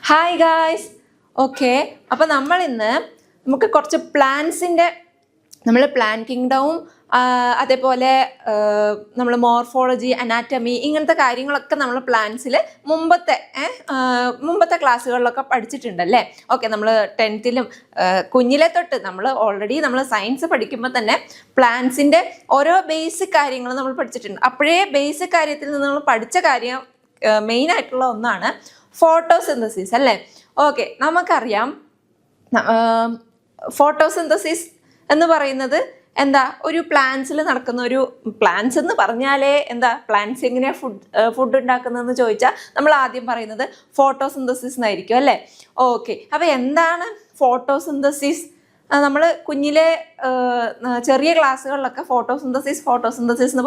Hi guys. Okay, അപ്പോൾ നമ്മൾ ഇന്ന് നമുക്ക് കുറച്ച് പ്ലാന്റ്സിൻ്റെ പ്ലാൻ കിങ്ഡവും അതേപോലെ നമ്മൾ മോർഫോളജി, അനാറ്റമി ഇങ്ങനത്തെ കാര്യങ്ങളൊക്കെ നമ്മൾ പ്ലാന്റ്സിൽ മുമ്പത്തെ ക്ലാസ്സുകളിലൊക്കെ പഠിച്ചിട്ടുണ്ടല്ലേ. ഓക്കെ, നമ്മൾ 10th കുഞ്ഞിലെ തൊട്ട് നമ്മൾ സയൻസ് പഠിക്കുമ്പോൾ തന്നെ പ്ലാന്റ്സിൻ്റെ ഓരോ ബേസിക് കാര്യങ്ങൾ നമ്മൾ പഠിച്ചിട്ടുണ്ട്. അപ്പോഴേ ബേസിക് കാര്യത്തിൽ നിന്ന് നമ്മൾ പഠിച്ച കാര്യം മെയിൻ ആയിട്ടുള്ള ഒന്നാണ് ഫോട്ടോസിന്തസിസ് അല്ലേ. ഓക്കെ, നമുക്കറിയാം ഫോട്ടോസിന്തസിസ് എന്ന് പറയുന്നത് എന്താ, ഒരു പ്ലാന്റ്സിൽ നടക്കുന്ന ഒരു പ്ലാന്റ്സ് എന്ന് പറഞ്ഞാലേ എന്താ, പ്ലാന്റ്സ് എങ്ങനെയാ ഫുഡ് ഉണ്ടാക്കുന്നതെന്ന് ചോദിച്ചാൽ നമ്മൾ ആദ്യം പറയുന്നത് ഫോട്ടോസിന്തസിസ് എന്നായിരിക്കും അല്ലേ. ഓക്കെ, അപ്പോൾ എന്താണ് ഫോട്ടോസിന്തസിസ്? നമ്മൾ കുഞ്ഞിലെ ചെറിയ ക്ലാസ്സുകളിലൊക്കെ ഫോട്ടോസിന്തസിസ് എന്ന്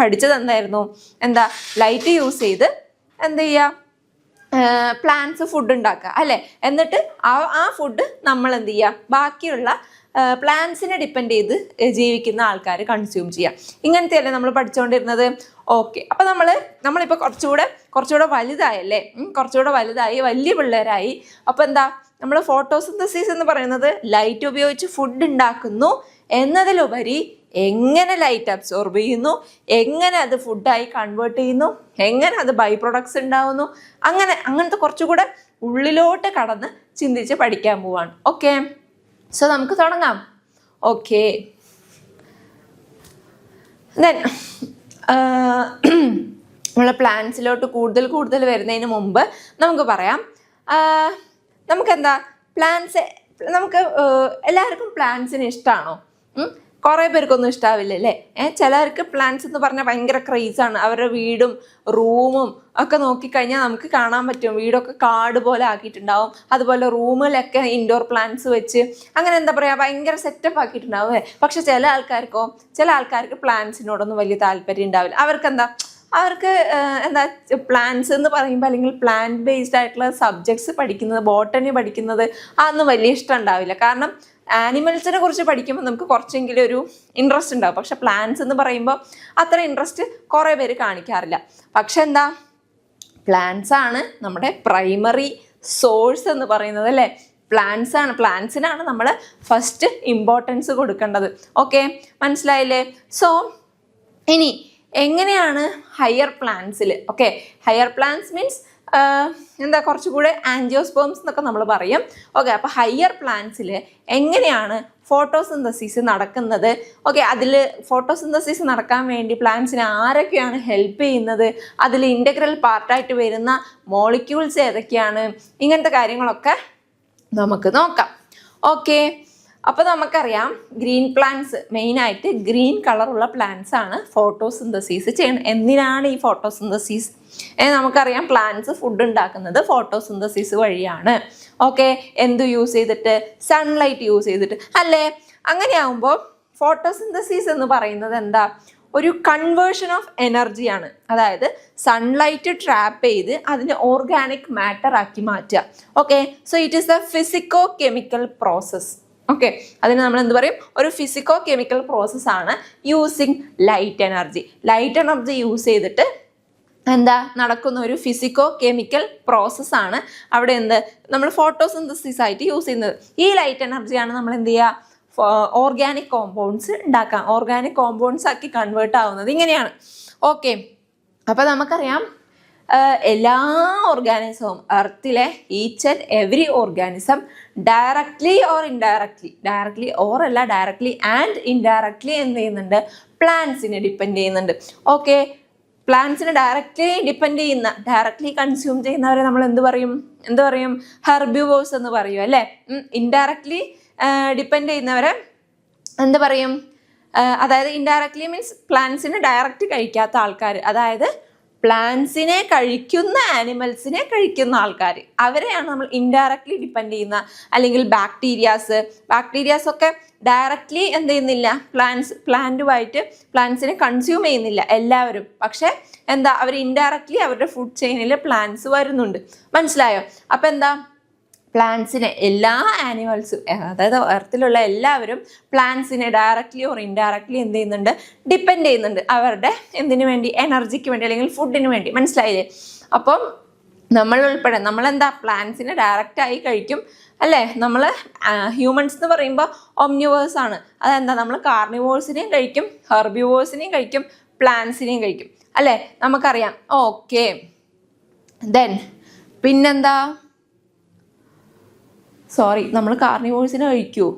പഠിച്ചത് എന്തായിരുന്നു? എന്താ, ലൈറ്റ് യൂസ് ചെയ്ത് എന്ത് ചെയ്യുക, പ്ലാന്റ്സ് ഫുഡ് ഉണ്ടാക്കുക അല്ലേ. എന്നിട്ട് ആ ഫുഡ് നമ്മൾ എന്ത് ചെയ്യുക, ബാക്കിയുള്ള പ്ലാന്റ്സിനെ ഡിപ്പെൻഡ് ചെയ്ത് ജീവിക്കുന്ന ആൾക്കാർ കൺസ്യൂം ചെയ്യുക. ഇങ്ങനത്തെയല്ലേ നമ്മൾ പഠിച്ചുകൊണ്ടിരുന്നത്. ഓക്കെ, അപ്പോൾ നമ്മളിപ്പോൾ കുറച്ചുകൂടെ വലുതായല്ലേ, കുറച്ചുകൂടെ വലുതായി, വലിയ പിള്ളേരായി. അപ്പോൾ എന്താ, നമ്മൾ ഫോട്ടോസിന്തസിസ് എന്ന് പറയുന്നത് ലൈറ്റ് ഉപയോഗിച്ച് ഫുഡ് ഉണ്ടാക്കുന്നു എന്നതിലുപരി എങ്ങനെ ലൈറ്റ് അബ്സോർബ് ചെയ്യുന്നു, എങ്ങനെ അത് ഫുഡായി കൺവേർട്ട് ചെയ്യുന്നു, എങ്ങനെ അത് ബൈ പ്രൊഡക്ട്സ് ഉണ്ടാവുന്നു, അങ്ങനത്തെ കുറച്ചുകൂടെ ഉള്ളിലോട്ട് കടന്ന് ചിന്തിച്ച് പഠിക്കാൻ പോവാണ്. ഓക്കെ, സോ നമുക്ക് തുടങ്ങാം. ഓക്കെ, ദെൻ നമ്മൾ പ്ലാന്റ്സിലോട്ട് കൂടുതൽ വരുന്നതിന് മുമ്പ് നമുക്ക് പറയാം, നമുക്കെന്താ നമുക്ക് എല്ലാവർക്കും പ്ലാന്റ്സിന് ഇഷ്ടമാണോ? കുറേ പേർക്കൊന്നും ഇഷ്ടാവില്ല അല്ലേ. ചിലർക്ക് പ്ലാന്റ്സ് എന്ന് പറഞ്ഞാൽ ഭയങ്കര ക്രേസാണ്. അവരുടെ വീടും റൂമും ഒക്കെ നോക്കിക്കഴിഞ്ഞാൽ നമുക്ക് കാണാൻ പറ്റും, വീടൊക്കെ കാട് പോലെ ആക്കിയിട്ടുണ്ടാവും. അതുപോലെ റൂമിലൊക്കെ ഇൻഡോർ പ്ലാന്റ്സ് വെച്ച് അങ്ങനെ എന്താ പറയുക, ഭയങ്കര സെറ്റപ്പ് ആക്കിയിട്ടുണ്ടാവും. പക്ഷെ ചില ആൾക്കാർക്ക് പ്ലാന്റ്സിനോടൊന്നും വലിയ താല്പര്യം ഉണ്ടാവില്ല. അവർക്ക് എന്താ, പ്ലാന്റ്സ് എന്ന് പറയുമ്പോൾ അല്ലെങ്കിൽ പ്ലാന്റ് ബേസ്ഡ് ആയിട്ടുള്ള സബ്ജക്ട്സ് പഠിക്കുന്നത്, ബോട്ടണി പഠിക്കുന്നത് അതൊന്നും വലിയ ഇഷ്ടം ഉണ്ടാവില്ല. കാരണം ആനിമൽസിനെ കുറിച്ച് പഠിക്കുമ്പോൾ നമുക്ക് കുറച്ചെങ്കിലും ഒരു ഇൻട്രസ്റ്റ് ഉണ്ടാവും. പക്ഷെ പ്ലാന്റ്സ് എന്ന് പറയുമ്പോൾ അത്ര ഇൻട്രസ്റ്റ് കുറേ പേര് കാണിക്കാറില്ല. പക്ഷെ എന്താ, പ്ലാന്റ്സ് ആണ് നമ്മുടെ പ്രൈമറി സോഴ്സ് എന്ന് പറയുന്നത് അല്ലേ. പ്ലാന്റ്സിനാണ് നമ്മൾ ഫസ്റ്റ് ഇമ്പോർട്ടൻസ് കൊടുക്കേണ്ടത്. ഓക്കെ, മനസ്സിലായില്ലേ? സോ ഇനി എങ്ങനെയാണ് ഹയർ പ്ലാന്റ്സിൽ, ഓക്കെ, ഹയർ പ്ലാന്റ്സ് മീൻസ് എന്താ, കുറച്ചുകൂടെ ആൻജിയോസ്പേംസ് എന്നൊക്കെ നമ്മൾ പറയും. ഓക്കെ, അപ്പോൾ ഹയർ പ്ലാന്റ്സിൽ എങ്ങനെയാണ് ഫോട്ടോസിന്തസിസ് നടക്കുന്നത്? ഓക്കെ, അതിൽ ഫോട്ടോസിന്തസിസ് നടക്കാൻ വേണ്ടി പ്ലാന്റ്സിന് ആരൊക്കെയാണ് ഹെൽപ്പ് ചെയ്യുന്നത്, അതിൽ ഇൻ്റഗ്രൽ പാർട്ടായിട്ട് വരുന്ന മോളിക്യൂൾസ് ഏതൊക്കെയാണ്, ഇങ്ങനത്തെ കാര്യങ്ങളൊക്കെ നമുക്ക് നോക്കാം. ഓക്കെ, അപ്പോൾ നമുക്കറിയാം ഗ്രീൻ പ്ലാന്റ്സ്, മെയിനായിട്ട് ഗ്രീൻ കളറുള്ള പ്ലാന്റ്സ് ആണ് ഫോട്ടോസിന്തസിസ് ചെയ്യുന്നത്. എന്തിനാണ് ഈ ഫോട്ടോസിന്തസിസ്? നമുക്കറിയാം പ്ലാന്റ്സ് ഫുഡ് ഉണ്ടാക്കുന്നത് ഫോട്ടോസിന്തസിസ് വഴിയാണ്. ഓക്കെ, എന്ത് യൂസ് ചെയ്തിട്ട്? സൺലൈറ്റ് യൂസ് ചെയ്തിട്ട് അല്ലേ. അങ്ങനെയാകുമ്പോൾ ഫോട്ടോസിന്തസിസ് എന്ന് പറയുന്നത് എന്താ, ഒരു കൺവേർഷൻ ഓഫ് എനർജിയാണ്. അതായത് സൺലൈറ്റ് ട്രാപ്പ് ചെയ്ത് അതിനെ ഓർഗാനിക് മാറ്റർ ആക്കി മാറ്റുക. Okay, so it is A physico chemical process. Okay, അതിന് നമ്മൾ എന്ത് പറയും, ഒരു ഫിസിക്കോ കെമിക്കൽ പ്രോസസ്സാണ് യൂസിങ് ലൈറ്റ് എനർജി യൂസ് ചെയ്തിട്ട് എന്താ നടക്കുന്ന ഒരു ഫിസിക്കോ കെമിക്കൽ പ്രോസസ്സാണ് അവിടെ നമ്മൾ ഫോട്ടോസിന്തസിസ് ആയിട്ട് യൂസ് ചെയ്യുന്നത്. ഈ ലൈറ്റ് എനർജിയാണ് നമ്മൾ എന്ത് ചെയ്യുക, ഓർഗാനിക് കോമ്പൗണ്ട്സ് ഉണ്ടാക്കാം, ഓർഗാനിക് കോമ്പൗണ്ട്സ് ആക്കി കൺവേർട്ട് ആവുന്നത് ഇങ്ങനെയാണ്. ഓക്കെ, അപ്പോൾ നമുക്കറിയാം എല്ലാ ഓർഗാനിസവും, എർത്തിലെ each and every organism directly and indirectly എന്ത് ചെയ്യുന്നുണ്ട്, പ്ലാന്റ്സിനെ ഡിപ്പെൻഡ് ചെയ്യുന്നുണ്ട്. ഓക്കെ, പ്ലാന്റ്സിനെ ഡയറക്ട്ലി കൺസ്യൂം ചെയ്യുന്നവരെ നമ്മൾ എന്ത് പറയും, ഹെർബിവോഴ്സ് എന്ന് പറയും അല്ലേ. ഇൻഡയറക്ട്ലി ഡിപ്പെൻഡ് ചെയ്യുന്നവരെ എന്ത് പറയും, അതായത് ഇൻഡയറക്ട്ലി മീൻസ് പ്ലാന്റ്സിനെ ഡയറക്റ്റ് കഴിക്കാത്ത ആൾക്കാർ, അതായത് പ്ലാന്റ്സിനെ കഴിക്കുന്ന ആനിമൽസിനെ കഴിക്കുന്ന ആൾക്കാർ, അവരെയാണ് നമ്മൾ ഇൻഡയറക്ട്ലി ഡിപ്പെൻഡ് ചെയ്യുന്ന. അല്ലെങ്കിൽ ബാക്ടീരിയാസ് ഒക്കെ ഡയറക്ട്ലി എന്ത് ചെയ്യുന്നില്ല, പ്ലാന്റ്സിനെ കൺസ്യൂം ചെയ്യുന്നില്ല എല്ലാവരും. പക്ഷെ എന്താ, അവർ ഇൻഡയറക്ട്ലി അവരുടെ ഫുഡ് ചെയിനിൽ പ്ലാന്റ്സ് വരുന്നുണ്ട്. മനസ്സിലായോ? അപ്പം എന്താ, പ്ലാന്റ്സിനെ എല്ലാ ആനിമൽസും, അതായത് എർത്തിലുള്ള എല്ലാവരും പ്ലാന്റ്സിനെ ഡയറക്ട്ലി ഓർ ഇൻഡയറക്ട്ലി എന്ത് ചെയ്യുന്നുണ്ട്, ഡിപ്പെൻഡ് ചെയ്യുന്നുണ്ട് അവരുടെ എന്തിനു വേണ്ടി, എനർജിക്ക് വേണ്ടി അല്ലെങ്കിൽ ഫുഡിന് വേണ്ടി. മനസ്സിലായില്ലേ? അപ്പം നമ്മൾ ഉൾപ്പെടെ നമ്മളെന്താ പ്ലാന്റ്സിനെ ഡയറക്റ്റ് ആയി കഴിക്കും അല്ലേ? നമ്മൾ ഹ്യൂമൻസ് എന്ന് പറയുമ്പോൾ ഒംനിവേഴ്സ് ആണ്. അതെന്താ, നമ്മൾ കാർണിവോഴ്സിനെയും കഴിക്കും, ഹെർബിവോഴ്സിനെയും കഴിക്കും, പ്ലാന്റ്സിനെയും കഴിക്കും അല്ലേ? നമുക്കറിയാം. ഓക്കെ, ദെൻ പിന്നെന്താ, സോറി, നമ്മൾ കാർണിവോഴ്സിനെ കഴിക്കുമോ?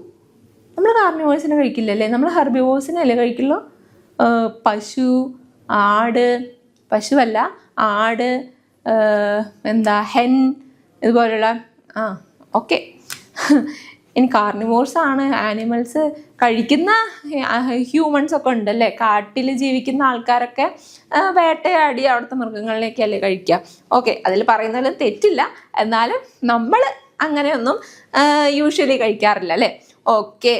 നമ്മൾ കാർണിവോഴ്സിനെ കഴിക്കില്ലല്ലേ, നമ്മൾ ഹെർബിവോഴ്സിനെ അല്ലേ കഴിക്കുള്ളൂ. പശു, ആട്, പശുവല്ല ആട്, എന്താ ഹെൻ, ഇതുപോലുള്ള ഓക്കെ. ഇനി കാർണിവോഴ്സ് ആണ് ആനിമൽസ് കഴിക്കുന്ന ഹ്യൂമൻസ് ഒക്കെ ഉണ്ടല്ലേ, കാട്ടിൽ ജീവിക്കുന്ന ആൾക്കാരൊക്കെ വേട്ടയാടി അവിടുത്തെ മൃഗങ്ങളിലേക്കല്ലേ കഴിക്കുക. ഓക്കെ, അതിൽ പറയുന്നതിലും തെറ്റില്ല, എന്നാലും നമ്മൾ അങ്ങനെയൊന്നും യൂഷ്വലി കഴിക്കാറില്ല അല്ലേ. ഓക്കെ,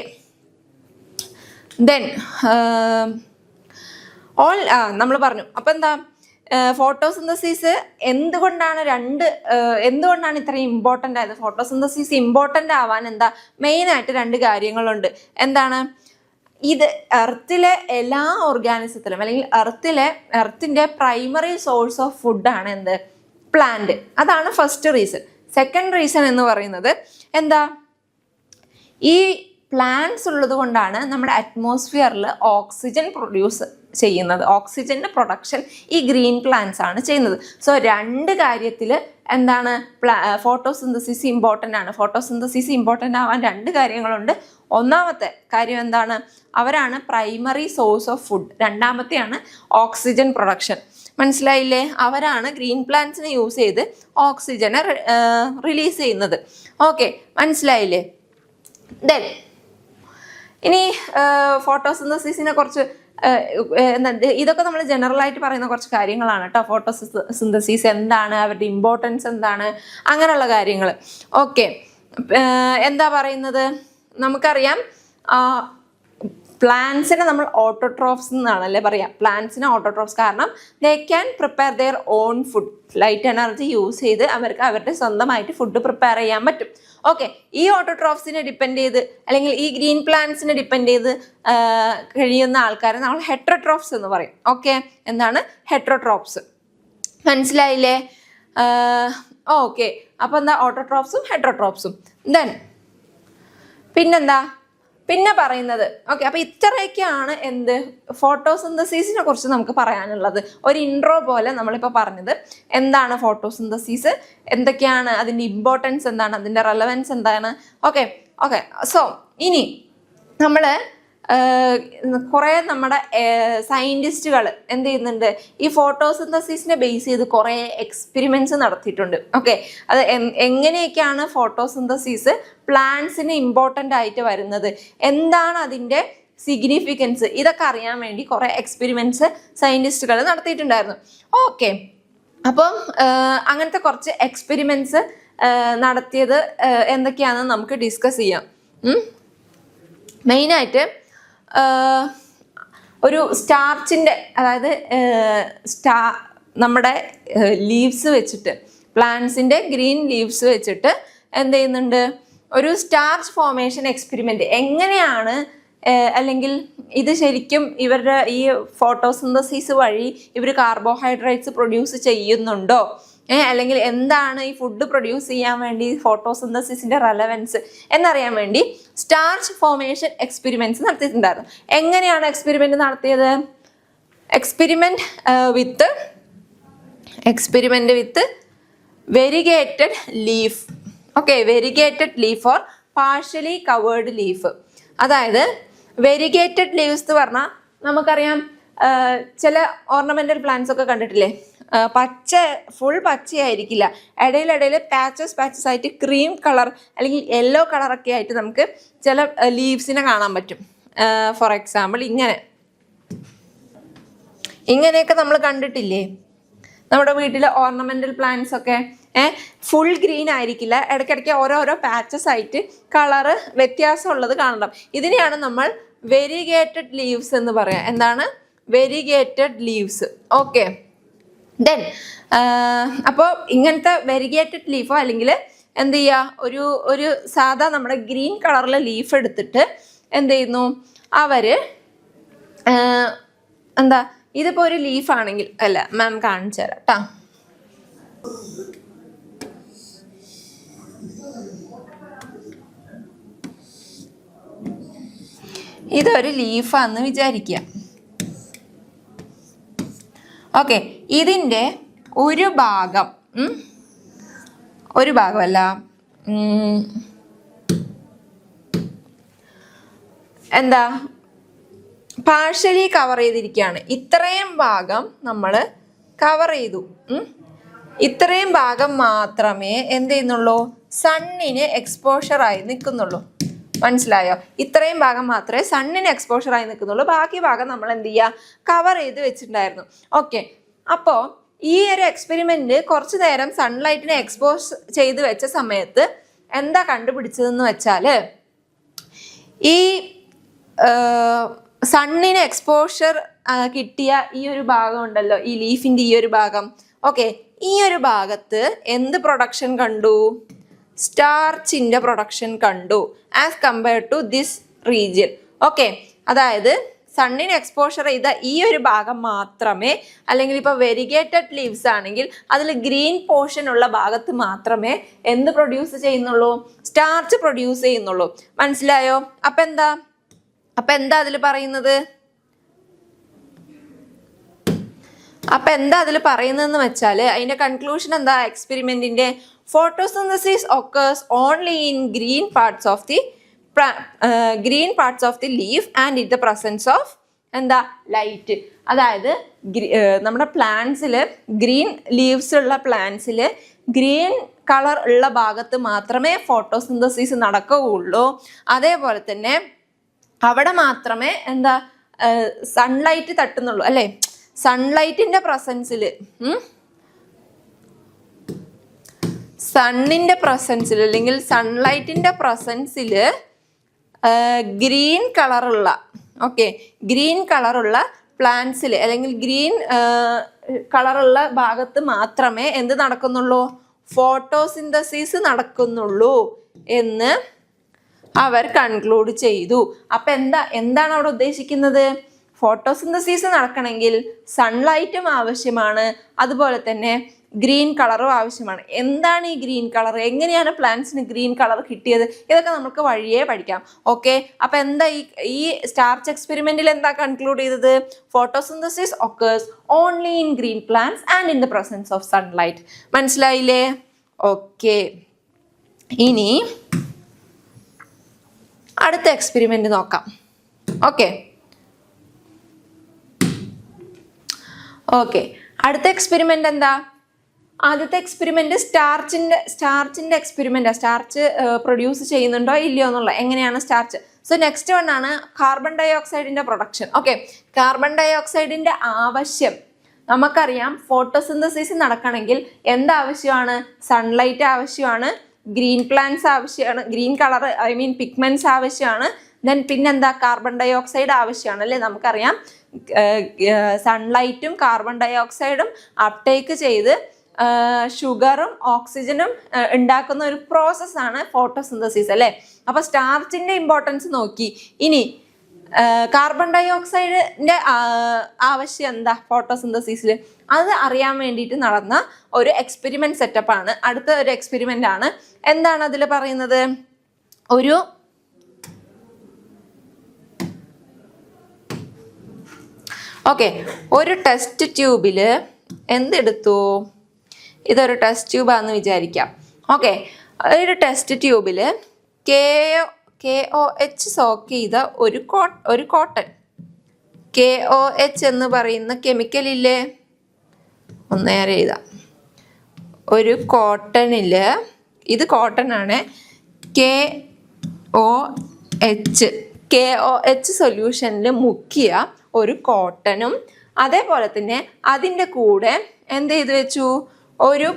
ദെൻ നമ്മൾ പറഞ്ഞു. അപ്പം എന്താ, ഫോട്ടോസിന്തസിസ് എന്തുകൊണ്ടാണ് ഇത്രയും ഇമ്പോർട്ടൻ്റ് ആയത്? ഫോട്ടോസിന്തസിസ് ഇമ്പോർട്ടൻ്റ് ആവാൻ എന്താ മെയിനായിട്ട് 2 കാര്യങ്ങളുണ്ട്. എന്താണ്? ഇത് എർത്തിലെ എല്ലാ ഓർഗാനിസത്തിലും അല്ലെങ്കിൽ എർത്തിൻ്റെ പ്രൈമറി സോഴ്സ് ഓഫ് ഫുഡാണ് എന്ത്? പ്ലാന്റ്. അതാണ് ഫസ്റ്റ് റീസൺ. സെക്കൻഡ് റീസൺ എന്ന് പറയുന്നത് എന്താ, ഈ പ്ലാന്റ്സ് ഉള്ളത് കൊണ്ടാണ് നമ്മുടെ അറ്റ്മോസ്ഫിയറിൽ ഓക്സിജൻ പ്രൊഡ്യൂസ് ചെയ്യുന്നത്. ഓക്സിജൻ്റെ പ്രൊഡക്ഷൻ ഈ ഗ്രീൻ പ്ലാന്റ്സ് ആണ് ചെയ്യുന്നത്. സോ 2 കാര്യത്തിൽ എന്താണ്, ഫോട്ടോസിന്തസിസ് ഇമ്പോർട്ടൻ്റ് ആണ്. ഫോട്ടോസിന്തസിസ് ഇമ്പോർട്ടൻ്റ് ആവാൻ 2 കാര്യങ്ങളുണ്ട്. ഒന്നാമത്തെ കാര്യം എന്താണ്, അവരാണ് പ്രൈമറി സോഴ്സ് ഓഫ് ഫുഡ്. രണ്ടാമത്തെയാണ് ഓക്സിജൻ പ്രൊഡക്ഷൻ. മനസ്സിലായില്ലേ? അവരാണ് ഗ്രീൻ പ്ലാന്റ്സിനെ യൂസ് ചെയ്ത് ഓക്സിജനെ റിലീസ് ചെയ്യുന്നത്. ഓക്കെ, മനസ്സിലായില്ലേ? ദെൻ ഇനി ഫോട്ടോസിന്തസിസിനെ കുറിച്ച് ഇതൊക്കെ നമ്മൾ ജനറൽ ആയിട്ട് പറയുന്ന കുറച്ച് കാര്യങ്ങളാണ് കേട്ടോ. ഫോട്ടോസിന്തസിസ് എന്താണ്, അവരുടെ ഇമ്പോർട്ടൻസ് എന്താണ്, അങ്ങനെയുള്ള കാര്യങ്ങൾ. ഓക്കെ, എന്താ പറയുന്നത്, നമുക്കറിയാം പ്ലാന്റ്സിനെ നമ്മൾ ഓട്ടോട്രോഫ്സ് എന്നാണല്ലേ പറയാം. പ്ലാന്റ്സിനെ ഓട്ടോട്രോഫ്സ് കാരണം they can prepare their own food. Light energy use ചെയ്ത് അവർക്ക് അവരുടെ സ്വന്തമായിട്ട് ഫുഡ് പ്രിപ്പയർ ചെയ്യാൻ പറ്റും. ഓക്കെ, ഈ ഓട്ടോട്രോഫ്സിനെ ഡിപ്പെൻഡ് ചെയ്ത് അല്ലെങ്കിൽ ഈ ഗ്രീൻ പ്ലാന്റ്സിനെ ഡിപ്പെൻഡ് ചെയ്ത് കഴിയുന്ന ആൾക്കാരെ നമ്മൾ ഹെട്രോട്രോഫ്സ് എന്ന് പറയും. ഓക്കെ, എന്താണ് ഹെട്രോട്രോഫ്സ്? മനസ്സിലായില്ലേ? ഓക്കെ, അപ്പോൾ എന്താ ഓട്ടോട്രോഫ്സും ഹെട്രോട്രോഫ്സും. ദെൻ പിന്നെന്താ പിന്നെ പറയുന്നത്? ഓക്കെ, അപ്പോൾ ഇത്രയൊക്കെയാണ് എന്ത് ഫോട്ടോസിന്തസിസിനെ കുറിച്ച് നമുക്ക് പറയാനുള്ളത്. ഒരു ഇൻട്രോ പോലെ നമ്മളിപ്പോൾ പറഞ്ഞത് എന്താണ് ഫോട്ടോസിന്തസിസ്, എന്തൊക്കെയാണ് അതിൻ്റെ ഇമ്പോർട്ടൻസ്, എന്താണ് അതിൻ്റെ റെലവൻസ്, എന്താണ്. ഓക്കെ, സോ ഇനി നമ്മൾ കുറേ നമ്മുടെ സയൻറ്റിസ്റ്റുകൾ എന്ത് ചെയ്യുന്നുണ്ട്, ഈ ഫോട്ടോസിന്തസിസിനെ ബേസ് ചെയ്ത് കുറേ എക്സ്പെരിമെൻറ്റ്സ് നടത്തിയിട്ടുണ്ട്. ഓക്കെ, അത് എങ്ങനെയൊക്കെയാണ് ഫോട്ടോസിന്തസിസ് പ്ലാന്റ്സിന് ഇമ്പോർട്ടൻ്റ് ആയിട്ട് വരുന്നത്, എന്താണ് അതിൻ്റെ സിഗ്നിഫിക്കൻസ്, ഇതൊക്കെ അറിയാൻ വേണ്ടി കുറേ എക്സ്പെരിമെൻറ്റ്സ് സയൻറ്റിസ്റ്റുകൾ നടത്തിയിട്ടുണ്ടായിരുന്നു. ഓക്കെ, അപ്പം അങ്ങനത്തെ കുറച്ച് എക്സ്പെരിമെൻറ്റ്സ് നടത്തിയത് എന്തൊക്കെയാണെന്ന് നമുക്ക് ഡിസ്കസ് ചെയ്യാം. മെയിനായിട്ട് ഒരു സ്റ്റാർച്ചിൻ്റെ, അതായത് നമ്മുടെ ലീവ്സ് വെച്ചിട്ട്, പ്ലാന്റ്സിൻ്റെ ഗ്രീൻ ലീവ്സ് വെച്ചിട്ട് എന്ത് ചെയ്യുന്നുണ്ട്, ഒരു സ്റ്റാർച്ച് ഫോർമേഷൻ എക്സ്പെരിമെൻറ്റ്. എങ്ങനെയാണ് അല്ലെങ്കിൽ ഇത് ശരിക്കും ഇവരുടെ ഈ ഫോട്ടോസിന്തസിസ് വഴി ഇവർ കാർബോഹൈഡ്രേറ്റ്സ് പ്രൊഡ്യൂസ് ചെയ്യുന്നുണ്ടോ, അല്ലെങ്കിൽ എന്താണ് ഈ ഫുഡ് പ്രൊഡ്യൂസ് ചെയ്യാൻ വേണ്ടി ഫോട്ടോസിന്തസിസിൻ്റെ റെലവൻസ് എന്നറിയാൻ വേണ്ടി സ്റ്റാർച്ച് ഫോർമേഷൻ എക്സ്പെരിമെൻറ്റ്സ് നടത്തിയിട്ടുണ്ടായിരുന്നു. എങ്ങനെയാണ് എക്സ്പെരിമെൻറ്റ് നടത്തിയത്? Experiment with variegated leaf. Okay, variegated leaf or partially covered leaf. അതായത് വെരിഗേറ്റഡ് ലീവ്സ് എന്ന് പറഞ്ഞാൽ നമുക്കറിയാം, ചില ഓർണമെൻ്റൽ പ്ലാന്റ്സ് ഒക്കെ കണ്ടിട്ടില്ലേ, ഫുൾ പച്ചയായിരിക്കില്ല, ഇടയിലിടയിൽ പാച്ചസ് ആയിട്ട് ക്രീം കളർ അല്ലെങ്കിൽ യെല്ലോ കളറൊക്കെ ആയിട്ട് നമുക്ക് ചില ലീവ്സിനെ കാണാൻ പറ്റും. ഫോർ എക്സാമ്പിൾ ഇങ്ങനെയൊക്കെ നമ്മൾ കണ്ടിട്ടില്ലേ നമ്മുടെ വീട്ടിലെ ഓർണമെൻ്റൽ പ്ലാന്റ്സ് ഒക്കെ? ഫുൾ ഗ്രീൻ ആയിരിക്കില്ല, ഇടയ്ക്കിടയ്ക്ക് ഓരോരോ പാച്ചസ് ആയിട്ട് കളറ് വ്യത്യാസമുള്ളത് കാണണം. ഇതിനെയാണ് നമ്മൾ വെരിഗേറ്റഡ് ലീവ്സ് എന്ന് പറയാം. എന്താണ് വെരിഗേറ്റഡ് ലീവ്സ്? ഓക്കെ, ദെൻ അപ്പോൾ ഇങ്ങനത്തെ വെരിഗേറ്റഡ് ലീഫോ അല്ലെങ്കിൽ എന്ത് ചെയ്യുക, ഒരു സാധാ നമ്മുടെ ഗ്രീൻ കളറിലെ ലീഫ് എടുത്തിട്ട് എന്ത് ചെയ്യുന്നു അവർ, എന്താ ഇതിപ്പോൾ ഒരു ലീഫാണെങ്കിൽ, അല്ല മാം കാണിച്ചു തരാം കേട്ടോ. ഇതൊരു ലീഫാന്ന് വിചാരിക്കുക. ഓക്കെ, ഇതിൻ്റെ ഒരു ഭാഗമല്ല, എന്താ, പാർഷ്യലി കവർ ചെയ്തിരിക്കുകയാണ്. ഇത്രയും ഭാഗം നമ്മൾ കവർ ചെയ്തു. ഇത്രയും ഭാഗം മാത്രമേ എന്ത് ചെയ്യുന്നുള്ളൂ, സണ്ണിന് എക്സ്പോഷറായി നിൽക്കുന്നുള്ളൂ. മനസ്സിലായോ? ഇത്രയും ഭാഗം മാത്രമേ സണ്ണിന് എക്സ്പോഷറായി നിൽക്കുന്നുള്ളൂ. ബാക്കി ഭാഗം നമ്മൾ എന്ത് ചെയ്യുക, കവർ ചെയ്ത് വെച്ചിട്ടുണ്ടായിരുന്നു. ഓക്കെ, അപ്പോൾ ഈ ഒരു എക്സ്പെരിമെന്റ് കുറച്ചു നേരം സൺലൈറ്റിനെ എക്സ്പോസ് ചെയ്ത് വെച്ച സമയത്ത് എന്താ കണ്ടുപിടിച്ചതെന്ന് വെച്ചാൽ, ഈ സണ്ണിന് എക്സ്പോഷർ കിട്ടിയ ഈ ഒരു ഭാഗം ഉണ്ടല്ലോ, ഈ ലീഫിൻ്റെ ഈ ഒരു ഭാഗം, ഓക്കെ, ഈ ഒരു ഭാഗത്ത് എന്ത് പ്രൊഡക്ഷൻ കണ്ടു? സ്റ്റാർച്ചിൻ്റെ പ്രൊഡക്ഷൻ കണ്ടു as compared to this region. Okay, അതായത് സണ്ണിന് എക്സ്പോഷർ ചെയ്ത ഈ ഒരു ഭാഗം മാത്രമേ, അല്ലെങ്കിൽ ഇപ്പോൾ വെരിഗേറ്റഡ് ലീവ്സ് ആണെങ്കിൽ അതിൽ ഗ്രീൻ പോർഷൻ ഉള്ള ഭാഗത്ത് മാത്രമേ എന്ത് പ്രൊഡ്യൂസ് ചെയ്യുന്നുള്ളൂ, സ്റ്റാർച്ച് പ്രൊഡ്യൂസ് ചെയ്യുന്നുള്ളൂ. മനസ്സിലായോ? അപ്പം എന്താ അതിൽ പറയുന്നത്? പറയുന്നതെന്ന് വെച്ചാൽ അതിൻ്റെ കൺക്ലൂഷൻ എന്താ? എക്സ്പെരിമെന്റിന്റെ photosynthesis occurs only in green parts of the leaf and in the presence of എന്താ, ലൈറ്റ്. അതായത് നമ്മുടെ പ്ലാന്റ്സിൽ, ഗ്രീൻ ലീവ്സ് ഉള്ള പ്ലാന്റ്സിൽ ഗ്രീൻ കളർ ഉള്ള ഭാഗത്ത് മാത്രമേ ഫോട്ടോസിന്തസിസ് നടക്കുകയുള്ളൂ. അതേപോലെ തന്നെ അവിടെ മാത്രമേ എന്താ, സൺലൈറ്റ് തട്ടുന്നുള്ളൂ, അല്ലേ? സൺലൈറ്റിന്റെ പ്രസൻസിൽ, സണ്ണിന്റെ പ്രസൻസിൽ അല്ലെങ്കിൽ സൺലൈറ്റിന്റെ പ്രസൻസിൽ ഗ്രീൻ കളറുള്ള, ഓക്കെ, ഗ്രീൻ കളറുള്ള പ്ലാന്റ്സിൽ അല്ലെങ്കിൽ ഗ്രീൻ കളറുള്ള ഭാഗത്ത് മാത്രമേ എന്ത് നടക്കുന്നുള്ളൂ, ഫോട്ടോസിന്തസിസ് നടക്കുന്നുള്ളൂ എന്ന് അവർ കൺക്ലൂഡ് ചെയ്തു. അപ്പൊ എന്താണ് അവിടെ ഉദ്ദേശിക്കുന്നത്? ഫോട്ടോസിന്തസിസ് നടക്കണമെങ്കിൽ സൺലൈറ്റും ആവശ്യമാണ്, അതുപോലെ തന്നെ ഗ്രീൻ കളറും ആവശ്യമാണ്. എന്താണ് ഈ ഗ്രീൻ കളർ? എങ്ങനെയാണ് പ്ലാന്റ്സിന് ഗ്രീൻ കളർ കിട്ടിയത്? ഇതൊക്കെ നമുക്ക് വഴിയേ പഠിക്കാം. ഓക്കെ, അപ്പൊ എന്താ ഈ സ്റ്റാർച്ച് എക്സ്പെരിമെന്റിൽ എന്താ കൺക്ലൂഡ് ചെയ്തത്? Photosynthesis occurs only in green plants and in the presence of sunlight. മനസ്സിലായില്ലേ? ഓക്കെ, ഇനി അടുത്ത എക്സ്പെരിമെന്റ് നോക്കാം. ഓക്കെ, അടുത്ത എക്സ്പെരിമെന്റ് എന്താ? ആദ്യത്തെ എക്സ്പെരിമെന്റ് സ്റ്റാർച്ചിന്റെ എക്സ്പെരിമെന്റ്. സ്റ്റാർച്ച് പ്രൊഡ്യൂസ് ചെയ്യുന്നുണ്ടോ ഇല്ലയോ എന്നുള്ള, എങ്ങനെയാണ് സ്റ്റാർച്ച്. സോ നെക്സ്റ്റ് വൺ ആണ് കാർബൺ ഡൈ ഓക്സൈഡിന്റെ പ്രൊഡക്ഷൻ. ഓക്കെ, കാർബൺ ഡൈ ഓക്സൈഡിന്റെ ആവശ്യം നമുക്കറിയാം. ഫോട്ടോസിന്തസിസ് നടക്കണമെങ്കിൽ എന്താവശ്യമാണ്? സൺലൈറ്റ് ആവശ്യമാണ്, ഗ്രീൻ പ്ലാന്റ്സ് ആവശ്യമാണ്, ഗ്രീൻ കളർ പിഗ്മെന്റ്സ് ആവശ്യമാണ്, പിന്നെന്താ, കാർബൺ ഡൈ ഓക്സൈഡ് ആവശ്യമാണ്, അല്ലേ? നമുക്കറിയാം സൺലൈറ്റും കാർബൺ ഡൈ ഓക്സൈഡും അപ്ടേക്ക് ചെയ്ത് ഷുഗറും ഓക്സിജനും ഉണ്ടാക്കുന്ന ഒരു പ്രോസസ്സാണ് ഫോട്ടോസിന്തസിസ്, അല്ലേ? അപ്പൊ സ്റ്റാർച്ചിന്റെ ഇമ്പോർട്ടൻസ് നോക്കി. ഇനി കാർബൺ ഡൈ ഓക്സൈഡിന്റെ ആവശ്യം എന്താ ഫോട്ടോസിന്തസിസിൽ? അത് അറിയാൻ വേണ്ടിയിട്ട് നടന്ന ഒരു എക്സ്പെരിമെന്റ് സെറ്റപ്പാണ്. അടുത്ത ഒരു എക്സ്പെരിമെന്റ് ആണ്. എന്താണ് അതിൽ പറയുന്നത്? ഒരു ടെസ്റ്റ് ട്യൂബിൽ എന്തെടുത്തു? ഇതൊരു ടെസ്റ്റ് ട്യൂബാന്ന് വിചാരിക്കാം. ഓക്കെ, ഒരു ടെസ്റ്റ് ട്യൂബിൽ KOH സോക്ക് ചെയ്ത ഒരു കോട്ടൺ, KOH എന്ന് പറയുന്ന കെമിക്കൽ ഇല്ലേ, ഒന്നേറെ എഴുതാം. ഒരു കോട്ടണിൽ, ഇത് കോട്ടൺ ആണ്, KOH സൊല്യൂഷനിൽ മുക്കിയ ഒരു കോട്ടണും അതേപോലെ തന്നെ അതിൻ്റെ കൂടെ എന്ത് ചെയ്ത് വെച്ചു? ഒരു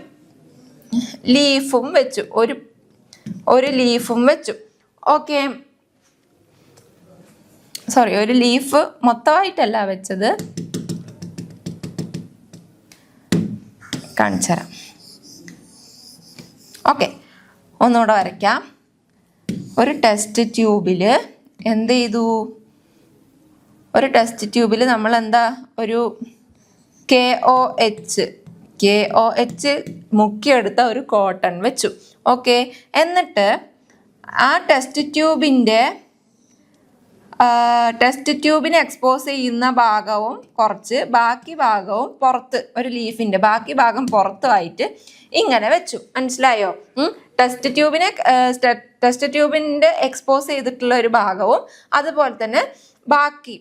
ലീഫും വെച്ചു. ഓക്കെ, ഒരു ലീഫ് മൊത്തമായിട്ടല്ല വെച്ചത്, കാണിച്ചുതരാം. ഓക്കെ, ഒന്നുകൂടെ വരയ്ക്കാം. ഒരു ടെസ്റ്റ് ട്യൂബിൽ എന്ത് ചെയ്തു? ഒരു ടെസ്റ്റ് ട്യൂബിൽ നമ്മൾ എന്താ, ഒരു KOH KOH മുക്കിയെടുത്ത ഒരു കോട്ടൺ വെച്ചു. ഓക്കെ, എന്നിട്ട് ആ ടെസ്റ്റ് ട്യൂബിനെ എക്സ്പോസ് ചെയ്യുന്ന ഭാഗവും കുറച്ച്, ബാക്കി ഭാഗവും പുറത്ത്, ഒരു ലീഫിൻ്റെ ബാക്കി ഭാഗം പുറത്തുമായിട്ട് ഇങ്ങനെ വെച്ചു. മനസ്സിലായോ? ടെസ്റ്റ് ട്യൂബിൻ്റെ എക്സ്പോസ് ചെയ്തിട്ടുള്ള ഒരു ഭാഗവും അതുപോലെ തന്നെ ബാക്കി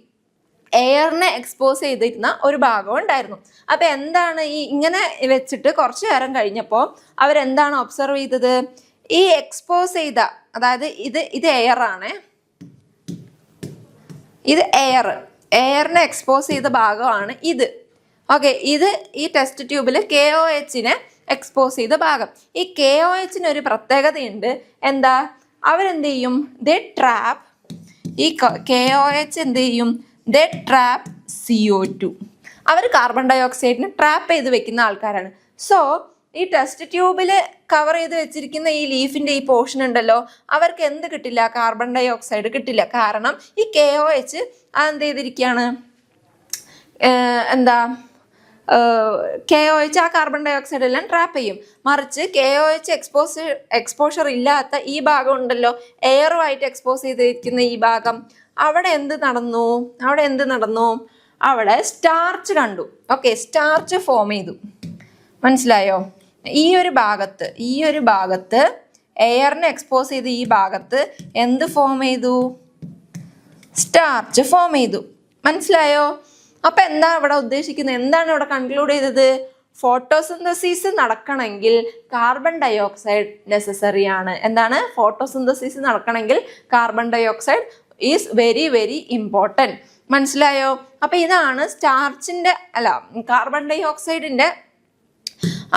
എയറിനെ എക്സ്പോസ് ചെയ്തിരുന്ന ഒരു ഭാഗവും ഉണ്ടായിരുന്നു. അപ്പം എന്താണ് ഇങ്ങനെ വെച്ചിട്ട് കുറച്ച് നേരം കഴിഞ്ഞപ്പോൾ അവരെന്താണ് ഒബ്സർവ് ചെയ്തത്? ഈ എക്സ്പോസ് ചെയ്ത, അതായത് ഇത് എയറാണ്, ഇത് എയറിനെ എക്സ്പോസ് ചെയ്ത ഭാഗമാണ് ഇത്. ഓക്കെ, ഇത് ഈ ടെസ്റ്റ് ട്യൂബിൽ KOHനെ എക്സ്പോസ് ചെയ്ത ഭാഗം. ഈ KOHന് ഒരു പ്രത്യേകതയുണ്ട്. എന്താ? അവരെന്ത് ചെയ്യും? ഈ KOH എന്ത് ചെയ്യും? Trap CO2. അവർ കാർബൺ ഡൈ ഓക്സൈഡിനെ ട്രാപ്പ് ചെയ്ത് വെക്കുന്ന ആൾക്കാരാണ്. സോ ഈ ടെസ്റ്റ് ട്യൂബിൽ കവർ ചെയ്ത് വെച്ചിരിക്കുന്ന ഈ ലീഫിൻ്റെ ഈ പോർഷൻ ഉണ്ടല്ലോ, അവർക്ക് എന്ത് കിട്ടില്ല? കാർബൺ ഡൈ ഓക്സൈഡ് കിട്ടില്ല. കാരണം ഈ KOH എന്ത് ചെയ്തിരിക്കുകയാണ്? KOH ആ കാർബൺ ഡൈ ഓക്സൈഡ് എല്ലാം ട്രാപ്പ് ചെയ്യും. മറിച്ച് KOH എക്സ്പോഷർ ഇല്ലാത്ത ഈ ഭാഗം ഉണ്ടല്ലോ, എയറുമായിട്ട് എക്സ്പോസ് ചെയ്തിരിക്കുന്ന ഈ ഭാഗം, അവിടെ എന്ത് നടന്നു? അവിടെ സ്റ്റാർച്ച് കണ്ടു. ഓക്കെ, സ്റ്റാർച്ച് ഫോം ചെയ്തു. മനസ്സിലായോ? ഈ ഒരു ഭാഗത്ത് എയറിനെ എക്സ്പോസ് ചെയ്ത് ഈ ഭാഗത്ത് എന്ത് ഫോം ചെയ്തു? സ്റ്റാർച്ച് ഫോം ചെയ്തു. മനസ്സിലായോ? അപ്പൊ എന്താ ഇവിടെ ഉദ്ദേശിക്കുന്നത്? എന്താണ് ഇവിടെ കൺക്ലൂഡ് ചെയ്തത്? ഫോട്ടോസിന്തസിസ് നടക്കണമെങ്കിൽ കാർബൺ ഡൈ ഓക്സൈഡ് നെസസറി ആണ്. എന്താണ്? ഫോട്ടോസിന്തസിസ് നടക്കണമെങ്കിൽ carbon dioxide is very very important. മനസ്സിലായോ? അപ്പൊ ഇതാണ് കാർബൺ ഡൈ ഓക്സൈഡിന്റെ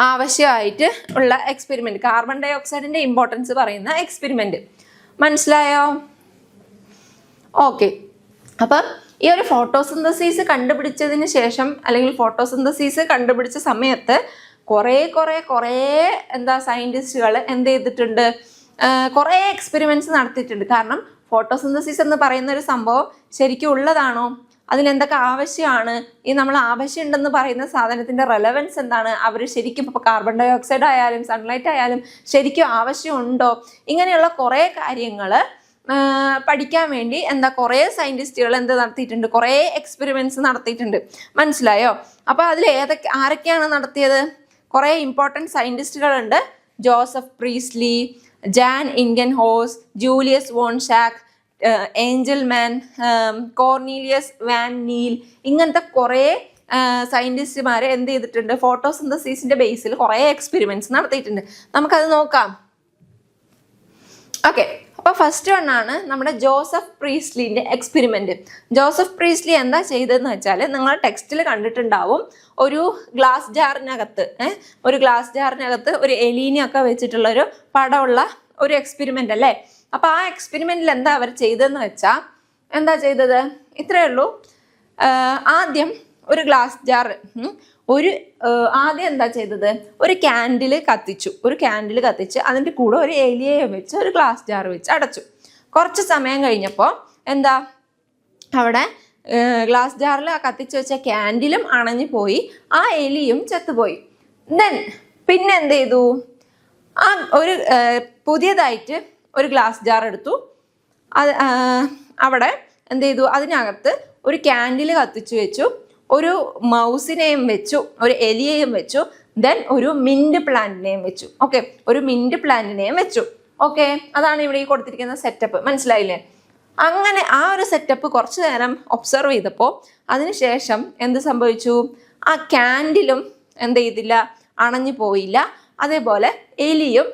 ആവശ്യമായിട്ട് ഉള്ള എക്സ്പെരിമെന്റ്, കാർബൺ ഡൈ ഓക്സൈഡിന്റെ ഇമ്പോർട്ടൻസ് പറയുന്ന എക്സ്പെരിമെന്റ്. മനസ്സിലായോ? ഓക്കെ, അപ്പം ഈ ഒരു ഫോട്ടോസിന്തസിസ് കണ്ടുപിടിച്ചതിന് ശേഷം, അല്ലെങ്കിൽ ഫോട്ടോസിന്തസിസ് കണ്ടുപിടിച്ച സമയത്ത് കുറേ സയൻറ്റിസ്റ്റുകൾ എന്ത് ചെയ്തിട്ടുണ്ട്? കുറേ എക്സ്പെരിമെന്റ്സ് നടത്തിയിട്ടുണ്ട്. കാരണം ഫോട്ടോസിന്തസിസ് എന്ന് പറയുന്ന ഒരു സംഭവം ശരിക്കും ഉള്ളതാണോ? അതിനെന്തൊക്കെ ആവശ്യമാണ്? ഈ നമ്മൾ ആവശ്യമുണ്ടെന്ന് പറയുന്ന സാധനത്തിന്റെ റെലവൻസ് എന്താണ്? അവർ ശരിക്കും ഇപ്പോൾ കാർബൺ ഡൈ ഓക്സൈഡ് ആയാലും സൺലൈറ്റ് ആയാലും ശരിക്കും ആവശ്യമുണ്ടോ? ഇങ്ങനെയുള്ള കുറേ കാര്യങ്ങൾ പഠിക്കാൻ വേണ്ടി കുറേ സയൻറ്റിസ്റ്റുകൾ നടത്തിയിട്ടുണ്ട്, കുറേ എക്സ്പെരിമെന്റ്സ് നടത്തിയിട്ടുണ്ട്. മനസ്സിലായോ? അപ്പോൾ അതിൽ ആരൊക്കെയാണ് നടത്തിയത്? കുറേ ഇമ്പോർട്ടൻറ്റ് സയൻറ്റിസ്റ്റുകളുണ്ട്. Joseph Priestley, Jan Ingenhousz, Julius von Sachs, Engelmann, Cornelius van Niel, ഇങ്ങനത്തെ കുറേ സയൻറ്റിസ്റ്റുമാർ എന്ത് ചെയ്തിട്ടുണ്ട്? ഫോട്ടോസിന്തസിസിന്റെ ബേസിൽ കുറേ എക്സ്പെരിമെന്റ്സ് നടത്തിയിട്ടുണ്ട്. നമുക്കത് നോക്കാം. ഓക്കെ, അപ്പോൾ ഫസ്റ്റ് വണ്ണാണ് നമ്മുടെ ജോസഫ് പ്രീസ്ലിന്റെ എക്സ്പെരിമെന്റ്. ജോസഫ് പ്രീസ്ലി എന്താ ചെയ്തതെന്ന് വെച്ചാൽ, നിങ്ങൾ ടെക്സ്റ്റിൽ കണ്ടിട്ടുണ്ടാവും, ഒരു ഗ്ലാസ് ജാറിനകത്ത് ഒരു എലീനെയൊക്കെ വെച്ചിട്ടുള്ള ഒരു പടമുള്ള ഒരു എക്സ്പെരിമെന്റ് അല്ലേ? അപ്പോൾ ആ എക്സ്പെരിമെന്റിൽ എന്താ അവർ ചെയ്തതെന്ന് വെച്ചാൽ, ഇത്രയേ ഉള്ളൂ. ആദ്യം ഒരു ഗ്ലാസ് ജാർ, ആദ്യം എന്താ ചെയ്തത്? ഒരു ക്യാൻഡിൽ കത്തിച്ച് അതിൻ്റെ കൂടെ ഒരു എലിയെ വെച്ച് ഒരു ഗ്ലാസ് ജാർ വെച്ച് അടച്ചു. കുറച്ച് സമയം കഴിഞ്ഞപ്പോൾ അവിടെ ഗ്ലാസ് ജാറിൽ ആ കത്തിച്ച് വെച്ച ക്യാൻഡിലും അണഞ്ഞു പോയി, ആ എലിയും ചത്തുപോയി. പിന്നെ എന്ത് ചെയ്തു? പുതിയതായിട്ട് ഒരു ഗ്ലാസ് ജാർ എടുത്തു. അവിടെ എന്ത് ചെയ്തു? അതിനകത്ത് ഒരു ക്യാൻഡിൽ കത്തിച്ചു വെച്ചു, ഒരു മൗസിനെയും വെച്ചു, ഒരു എലിയെയും വെച്ചു, ഒരു മിന്റ് പ്ലാന്റിനെയും വെച്ചു. ഓക്കെ, ഒരു മിന്റ് പ്ലാന്റിനെയും വെച്ചു. ഓക്കെ, അതാണ് ഇവിടെ ഈ കൊടുത്തിരിക്കുന്ന സെറ്റപ്പ്. മനസ്സിലായില്ലേ? അങ്ങനെ ആ ഒരു സെറ്റപ്പ് കുറച്ചു നേരം ഒബ്സർവ് ചെയ്തപ്പോൾ അതിനുശേഷം എന്ത് സംഭവിച്ചു? ആ ക്യാൻഡിലും എന്ത് ചെയ്തില്ല? അണഞ്ഞു പോയില്ല. അതേപോലെ എലിയും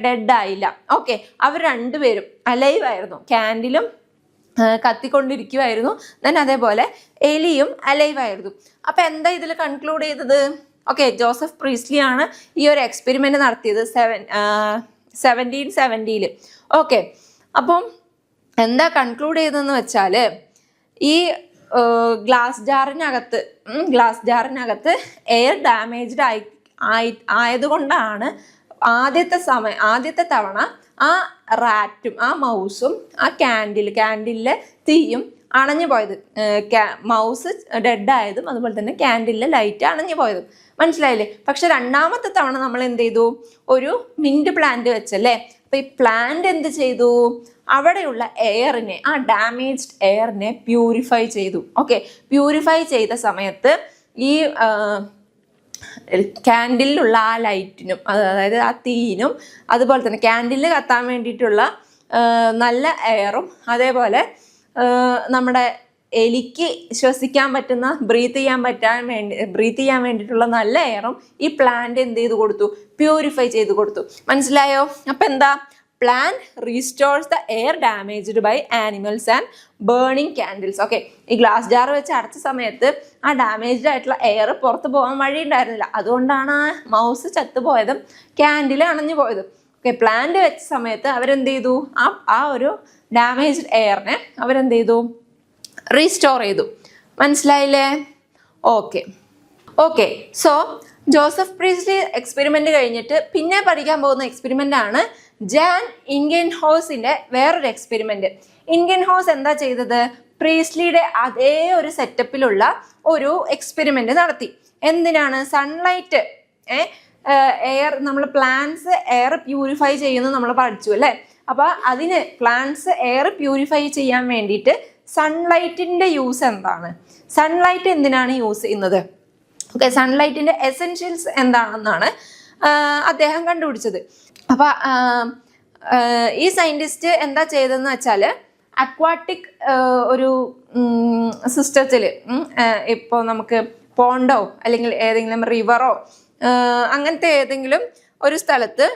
ഡെഡ് ആയില്ല. ഓക്കെ, അവർ രണ്ടുപേരും അലൈവ് ആയിരുന്നു. ക്യാൻഡിലും കത്തിക്കൊണ്ടിരിക്കുമായിരുന്നു, അതേപോലെ എലിയും അലൈവ് ആയിരുന്നു. അപ്പം എന്താ ഇതിൽ കൺക്ലൂഡ് ചെയ്തത്? ഓക്കെ, ജോസഫ് പ്രീസ്ലി ആണ് ഈ ഒരു എക്സ്പെരിമെന്റ് നടത്തിയത് 1770. ഓക്കെ, അപ്പം എന്താ കൺക്ലൂഡ് ചെയ്തതെന്ന് വെച്ചാൽ, ഈ ഗ്ലാസ് ജാറിനകത്ത് എയർ ഡാമേജ്ഡ് ആയതുകൊണ്ടാണ് ആദ്യത്തെ തവണ ആ റാറ്റും ആ മൗസും ആ ക്യാൻഡിലെ തീയും അണഞ്ഞു പോയത്, മൗസ് ഡെഡ് ആയതും അതുപോലെ തന്നെ ക്യാൻഡിലെ ലൈറ്റ് അണഞ്ഞു പോയതും. മനസ്സിലായില്ലേ? പക്ഷെ രണ്ടാമത്തെ തവണ നമ്മൾ എന്ത് ചെയ്തു? ഒരു മിന്റ് പ്ലാന്റ് വെച്ചല്ലേ. അപ്പൊ ഈ പ്ലാന്റ് എന്ത് ചെയ്തു? അവിടെയുള്ള എയറിനെ, ആ ഡാമേജ്ഡ് എയറിനെ പ്യൂരിഫൈ ചെയ്തു. ഓക്കെ, പ്യൂരിഫൈ ചെയ്ത സമയത്ത് ഈ ക്യാൻഡിലുള്ള ആ ലൈറ്റിനും, അതായത് ആ തീയിനും, അതുപോലെ തന്നെ ക്യാൻഡിൽ കത്താൻ വേണ്ടിയിട്ടുള്ള നല്ല എയറും, അതേപോലെ നമ്മുടെ എലിക്ക് ശ്വസിക്കാൻ പറ്റുന്ന, ബ്രീത്ത് ചെയ്യാൻ വേണ്ടിയിട്ടുള്ള നല്ല എയറും ഈ പ്ലാന്റ് എന്ത് ചെയ്ത് കൊടുത്തു? പ്യൂരിഫൈ ചെയ്ത് കൊടുത്തു. മനസ്സിലായോ? അപ്പൊ എന്താ? Plant restores the air damaged by animals and burning candles. Okay, ഈ ഗ്ലാസ് ജാർ വെച്ച് അടച്ച സമയത്ത് ആ ഡാമേജ്ഡ് ആയിട്ടുള്ള എയർ പുറത്ത് പോകാൻ വഴി ഉണ്ടായിരുന്നില്ല. അതുകൊണ്ടാണ് ആ മൗസ് ചത്തുപോയതും ക്യാൻഡിൽ അണഞ്ഞു പോയതും. ഓക്കെ, പ്ലാന്റ് വെച്ച സമയത്ത് അവരെന്ത് ചെയ്തു? ആ ഒരു ഡാമേജ്ഡ് എയറിനെ അവരെന്ത് ചെയ്തു? റീസ്റ്റോർ ചെയ്തു. മനസ്സിലായില്ലേ? ഓക്കെ. സോ ജോസഫ് പ്രീസ്ലി എക്സ്പെരിമെന്റ് കഴിഞ്ഞിട്ട് പിന്നെ പഠിക്കാൻ പോകുന്ന എക്സ്പെരിമെന്റ് ആണ് ജാൻ ഇൻഗൻഹോസിന്റെ വേറൊരു എക്സ്പെരിമെന്റ്. ഇൻഗൻഹോസ് എന്താ ചെയ്തത്? പ്രീസ്ലിയുടെ അതേ ഒരു സെറ്റപ്പിലുള്ള ഒരു എക്സ്പെരിമെന്റ് നടത്തി. എന്തിനാണ്? സൺലൈറ്റ്, എയർ, നമ്മൾ പ്ലാന്റ്സ് എയർ പ്യൂരിഫൈ ചെയ്യുന്നു നമ്മൾ പഠിച്ചു അല്ലേ. അപ്പൊ അതിന് പ്ലാന്റ്സ് എയർ പ്യൂരിഫൈ ചെയ്യാൻ വേണ്ടിയിട്ട് സൺലൈറ്റിന്റെ യൂസ് എന്താണ്? സൺലൈറ്റ് എന്തിനാണ് യൂസ് ചെയ്യുന്നത്? ഓക്കെ, സൺലൈറ്റിന്റെ എസെൻഷ്യൽസ് എന്താണെന്നാണ് അദ്ദേഹം കണ്ടുപിടിച്ചത്. അപ്പൊ ഈ സയന്റിസ്റ്റ് എന്താ ചെയ്തതെന്ന് വെച്ചാൽ, അക്വാട്ടിക് ഒരു സിസ്റ്റത്തിൽ, ഇപ്പോൾ നമുക്ക് പോണ്ടോ അല്ലെങ്കിൽ ഏതെങ്കിലും റിവറോ അങ്ങനത്തെ ഏതെങ്കിലും ഒരു സ്ഥലത്ത്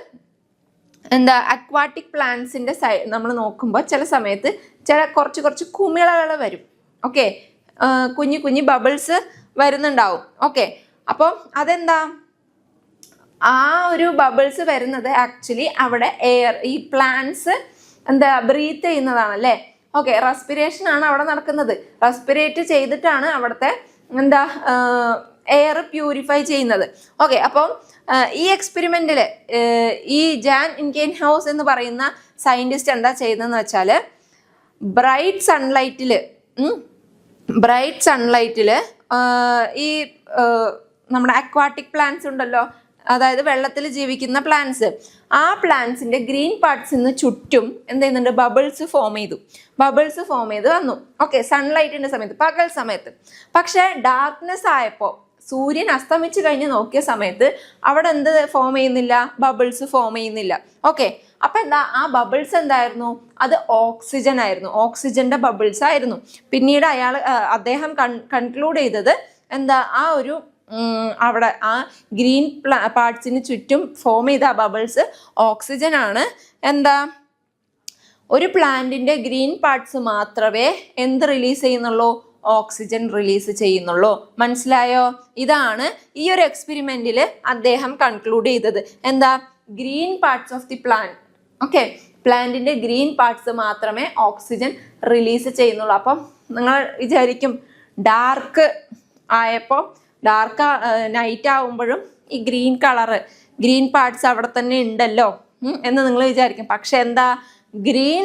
എന്താ അക്വാട്ടിക് പ്ലാന്റ്സിന്റെ നമ്മൾ നോക്കുമ്പോൾ ചില സമയത്ത് കുറച്ച് കുമിളകൾ വരും. ഓക്കെ, കുഞ്ഞു ബബിൾസ് വരുന്നുണ്ടാവും. ഓക്കെ, അപ്പം അതെന്താ? ആ ഒരു ബബിൾസ് വരുന്നത് ആക്ച്വലി അവിടെ എയർ, ഈ പ്ലാന്റ്സ് എന്താ ബ്രീത്ത് ചെയ്യുന്നതാണല്ലേ. ഓക്കെ, റെസ്പിറേഷൻ ആണ് അവിടെ നടക്കുന്നത്. റെസ്പിറേറ്റ് ചെയ്തിട്ടാണ് അവിടുത്തെ എന്താ എയർ പ്യൂരിഫൈ ചെയ്യുന്നത്. ഓക്കെ, അപ്പം ഈ എക്സ്പെരിമെന്റിൽ ഈ ജാൻ ഇൻഗൻഹോസ് എന്ന് പറയുന്ന സയന്റിസ്റ്റ് എന്താ ചെയ്തതെന്ന് വെച്ചാൽ, ബ്രൈറ്റ് സൺലൈറ്റില് ഈ നമ്മുടെ അക്വാട്ടിക് പ്ലാന്റ്സ് ഉണ്ടല്ലോ, അതായത് വെള്ളത്തിൽ ജീവിക്കുന്ന പ്ലാന്റ്സ്, ആ പ്ലാന്റ്സിന്റെ ഗ്രീൻ പാർട്സിൽ നിന്ന് ചുറ്റും എന്ത് ചെയ്യുന്നുണ്ട്? ബബിൾസ് ഫോം ചെയ്ത് വന്നു. ഓക്കെ, സൺലൈറ്റിന്റെ സമയത്ത്, പകൽ സമയത്ത്. പക്ഷെ ഡാർക്ക്നെസ് ആയപ്പോൾ, സൂര്യൻ അസ്തമിച്ച് കഴിഞ്ഞ് നോക്കിയ സമയത്ത് അവിടെ എന്ത് ഫോം ചെയ്യുന്നില്ല? ബബിൾസ് ഫോം ചെയ്യുന്നില്ല. ഓക്കെ, അപ്പൊ എന്താ? ആ ബബിൾസ് എന്തായിരുന്നു? അത് ഓക്സിജൻ ആയിരുന്നു, ഓക്സിജന്റെ ബബിൾസ് ആയിരുന്നു. പിന്നീട് അദ്ദേഹം കൺക്ലൂഡ് ചെയ്തത് എന്താ? ആ ഒരു അവിടെ ആ ഗ്രീൻ പാർട്സിന് ചുറ്റും ഫോം ചെയ്ത ആ ബബിൾസ് ഓക്സിജൻ ആണ്. എന്താ? ഒരു പ്ലാന്റിന്റെ ഗ്രീൻ പാർട്സ് മാത്രമേ എന്ത് റിലീസ് ചെയ്യുന്നുള്ളൂ? ഓക്സിജൻ റിലീസ് ചെയ്യുന്നുള്ളൂ. മനസ്സിലായോ? ഇതാണ് ഈ ഒരു എക്സ്പെരിമെന്റിൽ അദ്ദേഹം കൺക്ലൂഡ് ചെയ്തത്. എന്താ? Green parts of the plant. Okay, പ്ലാന്റിന്റെ ഗ്രീൻ പാർട്സ് മാത്രമേ ഓക്സിജൻ റിലീസ് ചെയ്യുന്നുള്ളൂ. അപ്പം നിങ്ങൾ വിചാരിക്കും, ഡാർക്ക് നൈറ്റ് ആവുമ്പോഴും ഈ ഗ്രീൻ പാർട്സ് അവിടെ തന്നെ ഉണ്ടല്ലോ എന്ന് നിങ്ങൾ വിചാരിക്കും. പക്ഷെ എന്താ? ഗ്രീൻ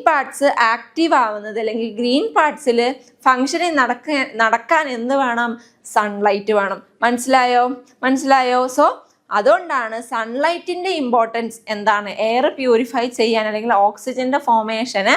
പാർട്സ് ആക്റ്റീവ് ആവുന്നത്, അല്ലെങ്കിൽ ഗ്രീൻ പാർട്സിൽ ഫങ്ഷനിങ് നടക്കാൻ എന്ത് വേണം? സൺലൈറ്റ് വേണം. മനസ്സിലായോ? സോ അതുകൊണ്ടാണ് സൺലൈറ്റിന്റെ ഇമ്പോർട്ടൻസ് എന്താണ്? എയർ പ്യൂരിഫൈ ചെയ്യാൻ അല്ലെങ്കിൽ ഓക്സിജന്റെ ഫോർമേഷന്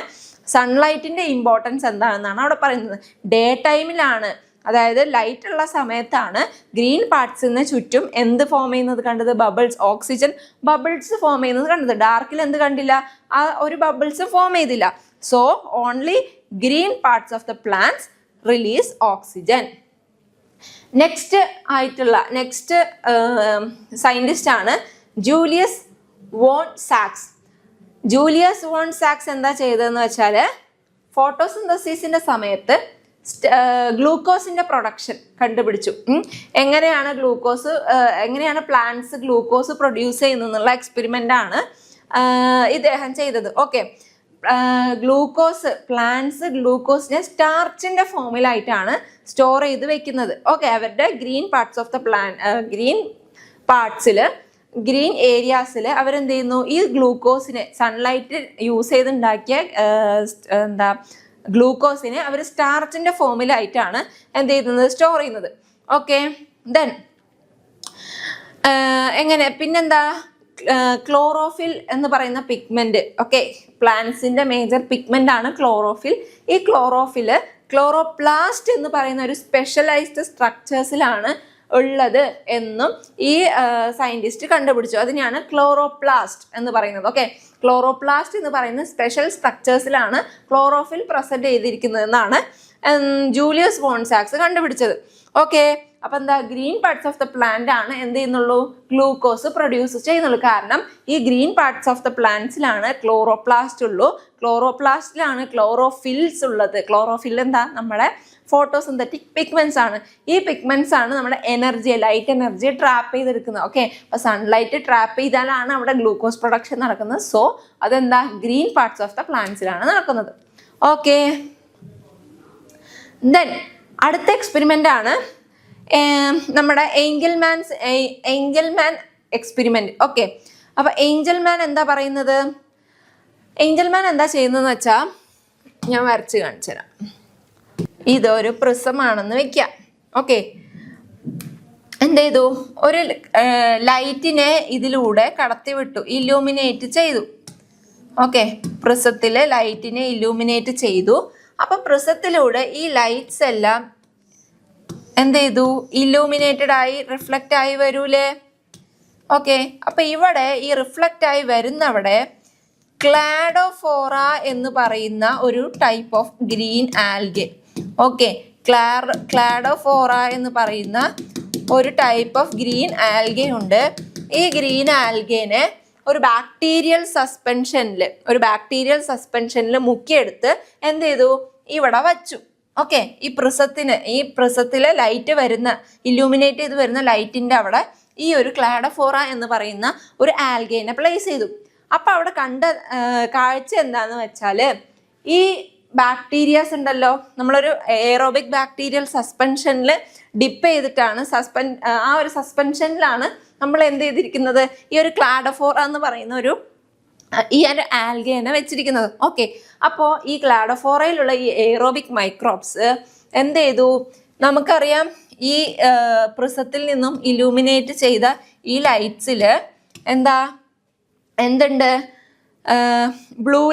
സൺലൈറ്റിന്റെ ഇമ്പോർട്ടൻസ് എന്താണെന്നാണ് അവിടെ പറയുന്നത്. ഡേ ടൈമിലാണ്, അതായത് ലൈറ്റ് ഉള്ള സമയത്താണ് ഗ്രീൻ പാർട്സിന് ചുറ്റും എന്ത് ഫോം ചെയ്യുന്നത് കണ്ടത്? ബബിൾസ്, ഓക്സിജൻ ബബിൾസ് ഫോം ചെയ്യുന്നത് കണ്ടത്. ഡാർക്കിൽ എന്ത് കണ്ടില്ല? ആ ഒരു ബബിൾസ് ഫോം ചെയ്തില്ല. So only green parts of the plants release oxygen. Next scientist ആണ് ജൂലിയസ് വോൺ സാക്സ്. എന്താ ചെയ്തതെന്ന് വെച്ചാൽ, ഫോട്ടോസിന്തസിസിന്റെ സമയത്ത് ഗ്ലൂക്കോസിന്റെ പ്രൊഡക്ഷൻ കണ്ടുപിടിച്ചു. എങ്ങനെയാണ് പ്ലാന്റ്സ് ഗ്ലൂക്കോസ് പ്രൊഡ്യൂസ് ചെയ്യുന്നുള്ള എക്സ്പെരിമെന്റ് ആണ് ഇദ്ദേഹം ചെയ്തത്. ഓക്കെ, പ്ലാന്റ്സ് ഗ്ലൂക്കോസിനെ സ്റ്റാർച്ചിന്റെ ഫോമിലായിട്ടാണ് സ്റ്റോർ ചെയ്ത് വെക്കുന്നത്. ഓക്കെ, അവരുടെ ഗ്രീൻ ഏരിയാസിൽ അവരെന്ത് ചെയ്യുന്നു? ഈ ഗ്ലൂക്കോസിനെ സൺലൈറ്റ് യൂസ് ചെയ്തുണ്ടാക്കിയ ഗ്ലൂക്കോസിനെ അവർ സ്റ്റാർച്ചിൻ്റെ ഫോമിലായിട്ടാണ് എന്ത് ചെയ്യുന്നത്, സ്റ്റോർ ചെയ്യുന്നത്. ഓക്കെ, ദെൻ എങ്ങനെ പിന്നെന്താ, ക്ലോറോഫിൽ എന്ന് പറയുന്ന പിഗ്മെന്റ്. ഓക്കെ, പ്ലാന്റ്സിന്റെ മേജർ പിഗ്മെന്റ് ആണ് ക്ലോറോഫിൽ. ഈ ക്ലോറോഫില് ക്ലോറോപ്ലാസ്റ്റ് എന്ന് പറയുന്ന ഒരു സ്പെഷ്യലൈസ്ഡ് സ്ട്രക്ചേഴ്സിലാണ് ഉള്ളത് എന്നും ഈ സയന്റിസ്റ്റ് കണ്ടുപിടിച്ചു. അതിനെയാണ് ക്ലോറോപ്ലാസ്റ്റ് എന്ന് പറയുന്നത്. ഓക്കെ, ക്ലോറോപ്ലാസ്റ്റ് എന്ന് പറയുന്ന സ്പെഷ്യൽ സ്ട്രക്ചേഴ്സിലാണ് ക്ലോറോഫിൽ പ്രസന്റ് ചെയ്തിരിക്കുന്നതെന്നാണ് ജൂലിയസ് വോൺസാക്സ് കണ്ടുപിടിച്ചത്. ഓക്കെ, അപ്പൊ എന്താ, green parts of the plant ആണ് എന്ത് ചെയ്യുന്നുള്ളൂ, ഗ്ലൂക്കോസ് പ്രൊഡ്യൂസ് ചെയ്യുന്നുള്ളൂ. കാരണം ഈ ഗ്രീൻ പാർട്സ് ഓഫ് ദ പ്ലാന്റ്സിലാണ് ക്ലോറോപ്ലാസ്റ്റ് ഉള്ളൂ. ക്ലോറോപ്ലാസ്റ്റിലാണ് ക്ലോറോഫിൽസ് ഉള്ളത്. ക്ലോറോഫിൽ എന്താ, നമ്മുടെ ഫോട്ടോസിന്തറ്റിക് പിഗ്മെന്റ്സ് ആണ്. ഈ പിഗ്മെന്റ്സ് ആണ് നമ്മുടെ എനർജി, ലൈറ്റ് എനർജി ട്രാപ്പ് ചെയ്തെടുക്കുന്നത്. ഓക്കെ, അപ്പൊ സൺലൈറ്റ് ട്രാപ്പ് ചെയ്താലാണ് അവിടെ ഗ്ലൂക്കോസ് പ്രൊഡക്ഷൻ നടക്കുന്നത്. സോ അതെന്താ, ഗ്രീൻ പാർട്സ് ഓഫ് ദ പ്ലാന്റ്സിലാണ് നടക്കുന്നത്. ഓക്കെ, ദെൻ അടുത്ത എക്സ്പെരിമെന്റ് ആണ് നമ്മുടെ ഏഞ്ചൽമാൻ എക്സ്പെരിമെന്റ്. ഓക്കെ, അപ്പൊ ഏഞ്ചൽമാൻ എന്താ പറയുന്നത്, ഏഞ്ചൽമാൻ എന്താ ചെയ്യുന്നതെന്ന് വെച്ചാൽ ഞാൻ വരച്ച് കാണിച്ചു തരാം. ഇതൊരു പ്രിസമാണെന്ന് വെക്കാം. ഓക്കെ, എന്ത് ചെയ്തു, ഒരു ലൈറ്റിനെ ഇതിലൂടെ കടത്തി വിട്ടു, ഇല്ലൂമിനേറ്റ് ചെയ്തു. ഓക്കെ, പ്രിസത്തില് ലൈറ്റിനെ ഇല്ലൂമിനേറ്റ് ചെയ്തു. അപ്പൊ പ്രിസത്തിലൂടെ ഈ ലൈറ്റ്സ് എല്ലാം എന്ത് ചെയ്തു, ഇല്ലൂമിനേറ്റഡ് ആയി റിഫ്ലക്റ്റ് ആയി വരൂലേ. ഓക്കെ, അപ്പൊ ഇവിടെ ഈ റിഫ്ലക്റ്റ് ആയി വരുന്നവിടെ ക്ലാഡോഫോറ എന്ന് പറയുന്ന ഒരു type of green algae. Okay, cladophora എന്ന് പറയുന്ന ഒരു ടൈപ്പ് ഓഫ് ഗ്രീൻ ആൽഗെ ഉണ്ട്. ഈ ഗ്രീൻ ആൽഗേനെ ഒരു ബാക്ടീരിയൽ സസ്പെൻഷനിൽ മുക്കിയെടുത്ത് എന്ത് ചെയ്തു, ഇവിടെ വച്ചു. ഓക്കെ, ഈ പ്രിസത്തിലെ ലൈറ്റ് വരുന്ന, ഇല്ലൂമിനേറ്റ് ചെയ്ത് വരുന്ന ലൈറ്റിന്റെ അവിടെ ഈ ഒരു ക്ലാഡോഫോറ എന്ന് പറയുന്ന ഒരു ആൽഗേനെ പ്ലേസ് ചെയ്തു. അപ്പൊ അവിടെ കണ്ട കാഴ്ച എന്താന്ന് വെച്ചാല്, ഈ ബാക്ടീരിയാസ് ഉണ്ടല്ലോ, നമ്മളൊരു എയറോബിക് ബാക്ടീരിയൽ സസ്പെൻഷനിൽ ഡിപ്പ് ചെയ്തിട്ടാണ് ആ ഒരു സസ്പെൻഷനിലാണ് നമ്മൾ എന്ത് ചെയ്തിരിക്കുന്നത്, ഈ ഒരു ക്ലാഡോഫോറ എന്ന് പറയുന്ന ഈ ഒരു ആൽഗേനെ വെച്ചിരിക്കുന്നത്. ഓക്കെ, അപ്പോൾ ഈ ക്ലാഡോഫോറയിലുള്ള ഈ എയറോബിക് മൈക്രോബ്സ് എന്ത് ചെയ്തു, നമുക്കറിയാം ഈ പ്രിസത്തിൽ നിന്നും ഇലൂമിനേറ്റ് ചെയ്ത ഈ ലൈറ്റ്സിൽ എന്തുണ്ട്, ബ്ലൂ,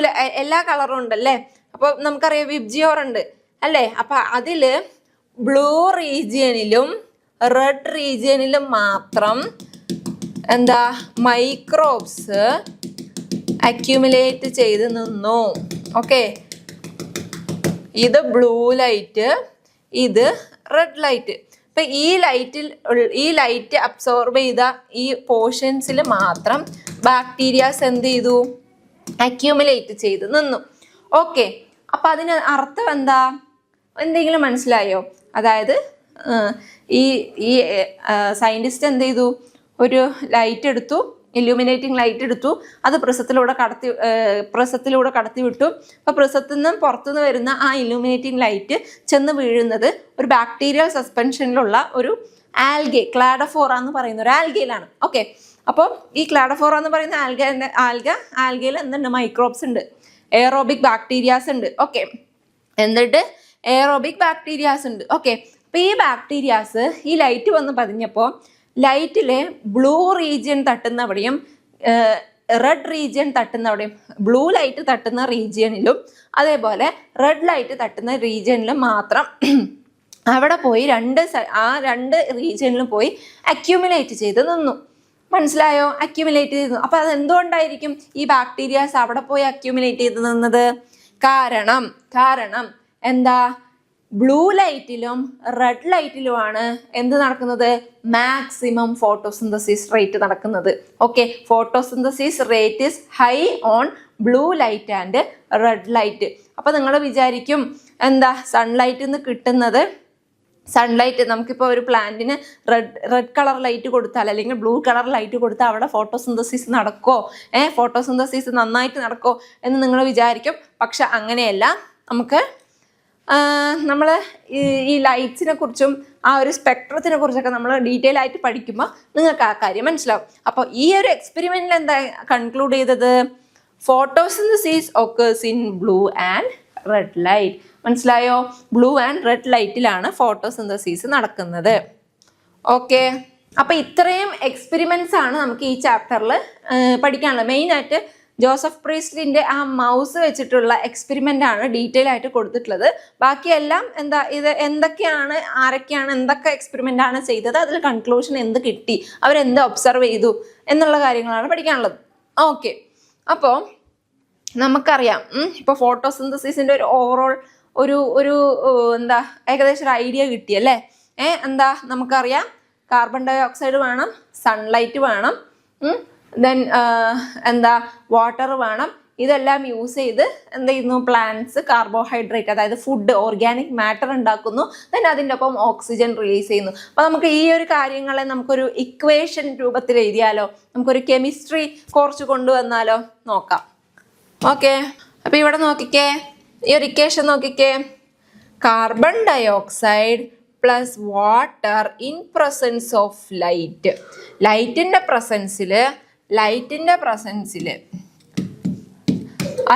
എല്ലാ കളറും ഉണ്ടല്ലേ. അപ്പോൾ നമുക്കറിയാം വിബ്ജിയോർ ഉണ്ട് അല്ലേ. അപ്പം അതിൽ ബ്ലൂ റീജിയനിലും റെഡ് റീജിയനിലും മാത്രം മൈക്രോബ്സ് അക്യുമുലേറ്റ് ചെയ്ത് നിന്നു. ഓക്കെ, ഇത് ബ്ലൂ ലൈറ്റ്, ഇത് റെഡ് ലൈറ്റ്. അപ്പൊ ഈ ലൈറ്റ് അബ്സോർബ് ചെയ്ത ഈ പോർഷൻസിൽ മാത്രം ബാക്ടീരിയാസ് എന്ത് ചെയ്തു, അക്യുമുലേറ്റ് ചെയ്ത് നിന്നു. ഓക്കെ, അപ്പൊ അതിന് അർത്ഥം എന്താ, എന്തെങ്കിലും മനസ്സിലായോ? അതായത് ഈ സയന്റിസ്റ്റ് എന്ത് ചെയ്തു, ഒരു ലൈറ്റ് എടുത്തു, ഇല്യൂമിനേറ്റിംഗ് ലൈറ്റ് എടുത്തു, അത് പ്രിസത്തിലൂടെ കടത്തി വിട്ടു. അപ്പോൾ പ്രിസത്തിൽ നിന്നും പുറത്തുനിന്ന് വരുന്ന ആ ഇല്യൂമിനേറ്റിംഗ് ലൈറ്റ് ചെന്ന് വീഴുന്നത് ഒരു ബാക്ടീരിയൽ സസ്പെൻഷനിലുള്ള ഒരു ആൽഗെ, ക്ലാഡോഫോറ എന്ന് പറയുന്ന ഒരു ആൽഗയിലാണ്. ഓക്കെ, അപ്പോൾ ഈ ക്ലാഡോഫോറ എന്ന് പറയുന്ന ആൽഗയിൽ എന്തുണ്ട്, മൈക്രോബ്സ് ഉണ്ട്, എയറോബിക് ബാക്ടീരിയാസ് ഉണ്ട്. ഓക്കെ, എന്നിട്ട് എയറോബിക് ബാക്ടീരിയാസ് ഉണ്ട്. ഓക്കെ, അപ്പോൾ ഈ ബാക്ടീരിയാസ് ഈ ലൈറ്റ് വന്ന് പതിഞ്ഞപ്പോൾ ലൈറ്റിലെ ബ്ലൂ റീജിയൻ തട്ടുന്നവിടെയും റെഡ് റീജിയൻ തട്ടുന്നവിടെയും, ബ്ലൂ ലൈറ്റ് തട്ടുന്ന റീജിയനിലും അതേപോലെ റെഡ് ലൈറ്റ് തട്ടുന്ന റീജിയനിലും മാത്രം അവിടെ പോയി രണ്ട് റീജിയനിലും പോയി അക്യുമുലേറ്റ് ചെയ്ത് നിന്നു. മനസ്സിലായോ? അക്യുമുലേറ്റ് ചെയ്ത് നിന്നു. അപ്പം അതെന്തുകൊണ്ടായിരിക്കും ഈ ബാക്ടീരിയാസ് അവിടെ പോയി അക്യുമുലേറ്റ് ചെയ്ത് നിന്നത്? കാരണം എന്താ, ബ്ലൂ ലൈറ്റിലും റെഡ് ലൈറ്റിലുമാണ് എന്ത് നടക്കുന്നത്, മാക്സിമം ഫോട്ടോസിന്തസിസ് റേറ്റ് നടക്കുന്നത്. Okay, photosynthesis rate is high on blue light and red light. അപ്പൊ നിങ്ങൾ വിചാരിക്കും എന്താ, സൺലൈറ്റിൽ നിന്ന് കിട്ടുന്നത്, സൺലൈറ്റ് നമുക്കിപ്പോൾ ഒരു പ്ലാന്റിന് റെഡ് കളർ ലൈറ്റ് കൊടുത്താൽ അല്ലെങ്കിൽ ബ്ലൂ കളർ ലൈറ്റ് കൊടുത്താൽ അവിടെ ഫോട്ടോസിന്തസിസ് നടക്കോ, ഫോട്ടോസിന്തസിസ് നന്നായിട്ട് നടക്കോ എന്ന് നിങ്ങൾ വിചാരിക്കും. പക്ഷെ അങ്ങനെയല്ല. നമ്മൾ ഈ ലൈറ്റ്സിനെ കുറിച്ചും ആ ഒരു സ്പെക്ട്രത്തിനെ കുറിച്ചൊക്കെ നമ്മൾ ഡീറ്റെയിൽ ആയിട്ട് പഠിക്കുമ്പോൾ നിങ്ങൾക്ക് ആ കാര്യം മനസ്സിലാവും. അപ്പോൾ ഈ ഒരു എക്സ്പെരിമെന്റിൽ എന്താ കൺക്ലൂഡ് ചെയ്തത്, photosynthesis occurs in blue and red light. മനസ്സിലായോ? ബ്ലൂ ആൻഡ് റെഡ് ലൈറ്റിലാണ് ഫോട്ടോസിന്തസിസ് നടക്കുന്നത്. ഓക്കെ, അപ്പൊ ഇത്രയും എക്സ്പെരിമെന്റ്സ് ആണ് നമുക്ക് ഈ ചാപ്റ്ററിൽ പഠിക്കാനുള്ളത്. മെയിനായിട്ട് ജോസഫ് പ്രീസ്ലിന്റെ ആ മൗസ് വെച്ചിട്ടുള്ള എക്സ്പെരിമെന്റ് ആണ് ഡീറ്റെയിൽ ആയിട്ട് കൊടുത്തിട്ടുള്ളത്. ബാക്കിയെല്ലാം എന്താ, ഇത് എന്തൊക്കെയാണ്, ആരൊക്കെയാണ്, എന്തൊക്കെ എക്സ്പെരിമെന്റ് ആണ് ചെയ്തത്, അതിൽ കൺക്ലൂഷൻ എന്ത് കിട്ടി, അവരെന്ത് ഒബ്സർവ് ചെയ്തു എന്നുള്ള കാര്യങ്ങളാണ് പഠിക്കാനുള്ളത്. ഓക്കെ, അപ്പോൾ നമുക്കറിയാം ഇപ്പോൾ ഫോട്ടോസിന്തസിസിന്റെ ഒരു ഓവറോൾ ഒരു എന്താ ഏകദേശം ഒരു ഐഡിയ കിട്ടിയല്ലേ. എന്താ നമുക്കറിയാം, കാർബൺ ഡൈ ഓക്സൈഡ് വേണം, സൺലൈറ്റ് വേണം, ദെൻ എന്താ വാട്ടർ വേണം. ഇതെല്ലാം യൂസ് ചെയ്ത് എന്ത് ചെയ്യുന്നു, പ്ലാന്റ്സ് കാർബോഹൈഡ്രേറ്റ് അതായത് ഫുഡ്, ഓർഗാനിക് മാറ്റർ ഉണ്ടാക്കുന്നു. ദെൻ അതിൻ്റെ ഒപ്പം ഓക്സിജൻ റിലീസ് ചെയ്യുന്നു. അപ്പോൾ നമുക്ക് ഈ ഒരു കാര്യങ്ങളെ നമുക്കൊരു ഇക്വേഷൻ രൂപത്തിൽ എഴുതിയാലോ, നമുക്കൊരു കെമിസ്ട്രി കോഴ്സ് കൊണ്ടുവന്നാലോ നോക്കാം. ഓക്കെ, അപ്പോൾ ഇവിടെ നോക്കിക്കേ, ഈ ഒരു ഇക്വേഷൻ നോക്കിക്കേ. Carbon dioxide plus water in presence of light. ലൈറ്റിൻ്റെ പ്രസൻസിൽ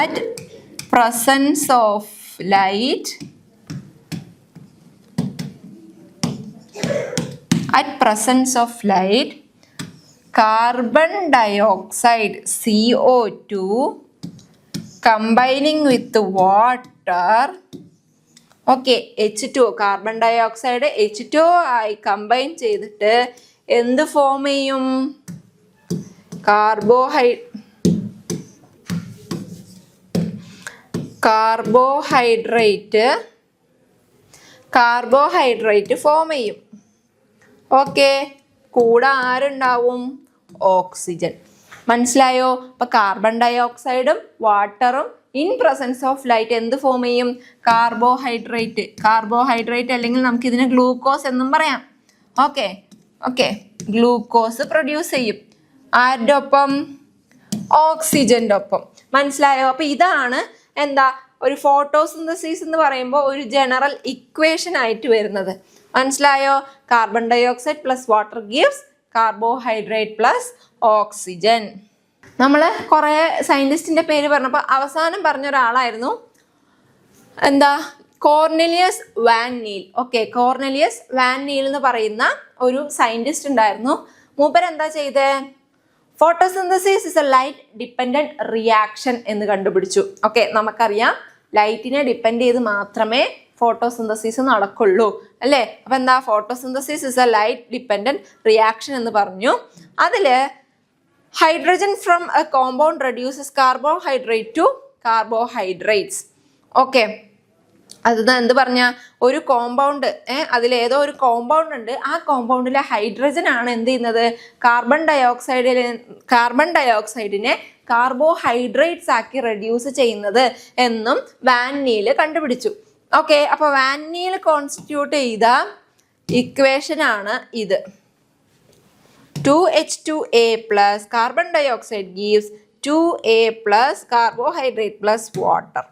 at presence of light carbon dioxide CO2 combining with water, okay, H2 carbon dioxide H2 ആയി കമ്പൈൻ ചെയ്തിട്ട് എന്ത് ഫോം ചെയ്യും, കാർബോഹൈഡ്രേറ്റ് ഫോം ചെയ്യും. ഓക്കെ, കൂടെ ആരുണ്ടാവും, oxygen. മനസ്സിലായോ? അപ്പൊ കാർബൺ ഡൈ ഓക്സൈഡും വാട്ടറും ഇൻ പ്രസൻസ് ഓഫ് ലൈറ്റ് എന്ത് ഫോം ചെയ്യും, കാർബോഹൈഡ്രേറ്റ് അല്ലെങ്കിൽ നമുക്ക് ഇതിന് ഗ്ലൂക്കോസ് എന്നും പറയാം. ഓക്കെ, ഗ്ലൂക്കോസ് പ്രൊഡ്യൂസ് ചെയ്യും. ആരുടെ ഒപ്പം, ഓക്സിജന്റെ ഒപ്പം. മനസ്സിലായോ? അപ്പൊ ഇതാണ് എന്താ ഒരു ഫോട്ടോസിന്തസിസ് എന്ന് പറയുമ്പോൾ ഒരു ജനറൽ ഇക്വേഷൻ ആയിട്ട് വരുന്നത്. മനസ്സിലായോ? Carbon dioxide plus water gives carbohydrate plus oxygen. നമ്മൾ കുറേ സയന്റിസ്റ്റിന്റെ പേര് പറഞ്ഞപ്പോൾ അവസാനം പറഞ്ഞ ഒരാളായിരുന്നു എന്താ, Cornelius van Niel. Okay, Cornelius van Niel എന്ന് പറയുന്ന ഒരു സയന്റിസ്റ്റ് ഉണ്ടായിരുന്നു. മൂപ്പർ എന്താ ചെയ്തേ, photosynthesis is a light dependent reaction എന്ന് കണ്ടുപിടിച്ചു. ഓക്കെ, നമുക്കറിയാം ലൈറ്റിനെ ഡിപ്പെൻഡ് ചെയ്ത് മാത്രമേ ഫോട്ടോസിന്തസിസ് നടക്കുള്ളൂ അല്ലേ. അപ്പൊ എന്താ, photosynthesis is a light dependent reaction എന്ന് പറഞ്ഞു. അതില് hydrogen from a compound reduces carbohydrate to carbohydrates. Okay, അത് എന്ത് പറഞ്ഞ ഒരു കോമ്പൗണ്ട്, അതിലേതോ ഒരു കോമ്പൗണ്ട് ഉണ്ട്, ആ കോമ്പൗണ്ടിലെ ഹൈഡ്രജൻ ആണ് എന്ത് ചെയ്യുന്നത്, കാർബൺ ഡൈ ഓക്സൈഡിനെ കാർബോഹൈഡ്രേറ്റ്സ് ആക്കി റെഡ്യൂസ് ചെയ്യുന്നത് എന്നും വാൻ നീൽ കണ്ടുപിടിച്ചു. ഓക്കെ, അപ്പൊ വാൻ നീൽ കോൺസ്റ്റിറ്റ്യൂട്ട് ചെയ്ത ഇക്വേഷൻ ആണ് ഇത്. 2H2A plus carbon dioxide gives 2A plus carbohydrate plus water.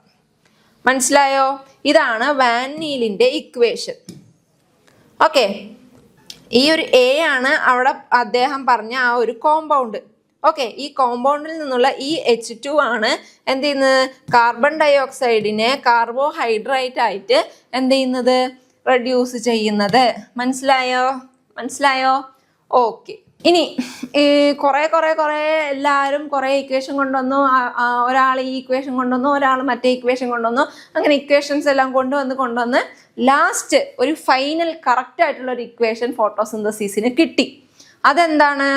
മനസ്സിലായോ? ഇതാണ് വാൻ നീലിന്റെ ഇക്വേഷൻ. ഓക്കെ, ഈ ഒരു എ ആണ് അവിടെ അദ്ദേഹം പറഞ്ഞ ആ ഒരു കോമ്പൗണ്ട്. ഓക്കെ, ഈ കോമ്പൗണ്ടിൽ നിന്നുള്ള ഈ H2 ആണ് എന്ത് ചെയ്യുന്നത്, കാർബൺ ഡൈ ഓക്സൈഡിനെ കാർബോഹൈഡ്രേറ്റ് ആയിട്ട് എന്ത് ചെയ്യുന്നത്, റെഡ്യൂസ് ചെയ്യുന്നത്. മനസ്സിലായോ? ഓക്കെ, ഇനി കുറേ എല്ലാവരും കുറേ ഇക്വേഷൻ കൊണ്ടുവന്നു. ഒരാൾ ഈ ഇക്വേഷൻ കൊണ്ടുവന്നു, ഒരാൾ മറ്റേ ഇക്വേഷൻ കൊണ്ടുവന്നു. അങ്ങനെ ഇക്വേഷൻസ് എല്ലാം കൊണ്ടുവന്ന് ലാസ്റ്റ് ഒരു ഫൈനൽ കറക്റ്റ് ആയിട്ടുള്ള ഒരു ഇക്വേഷൻ ഫോട്ടോസിന്തസിസിന് കിട്ടി. അതെന്താണ്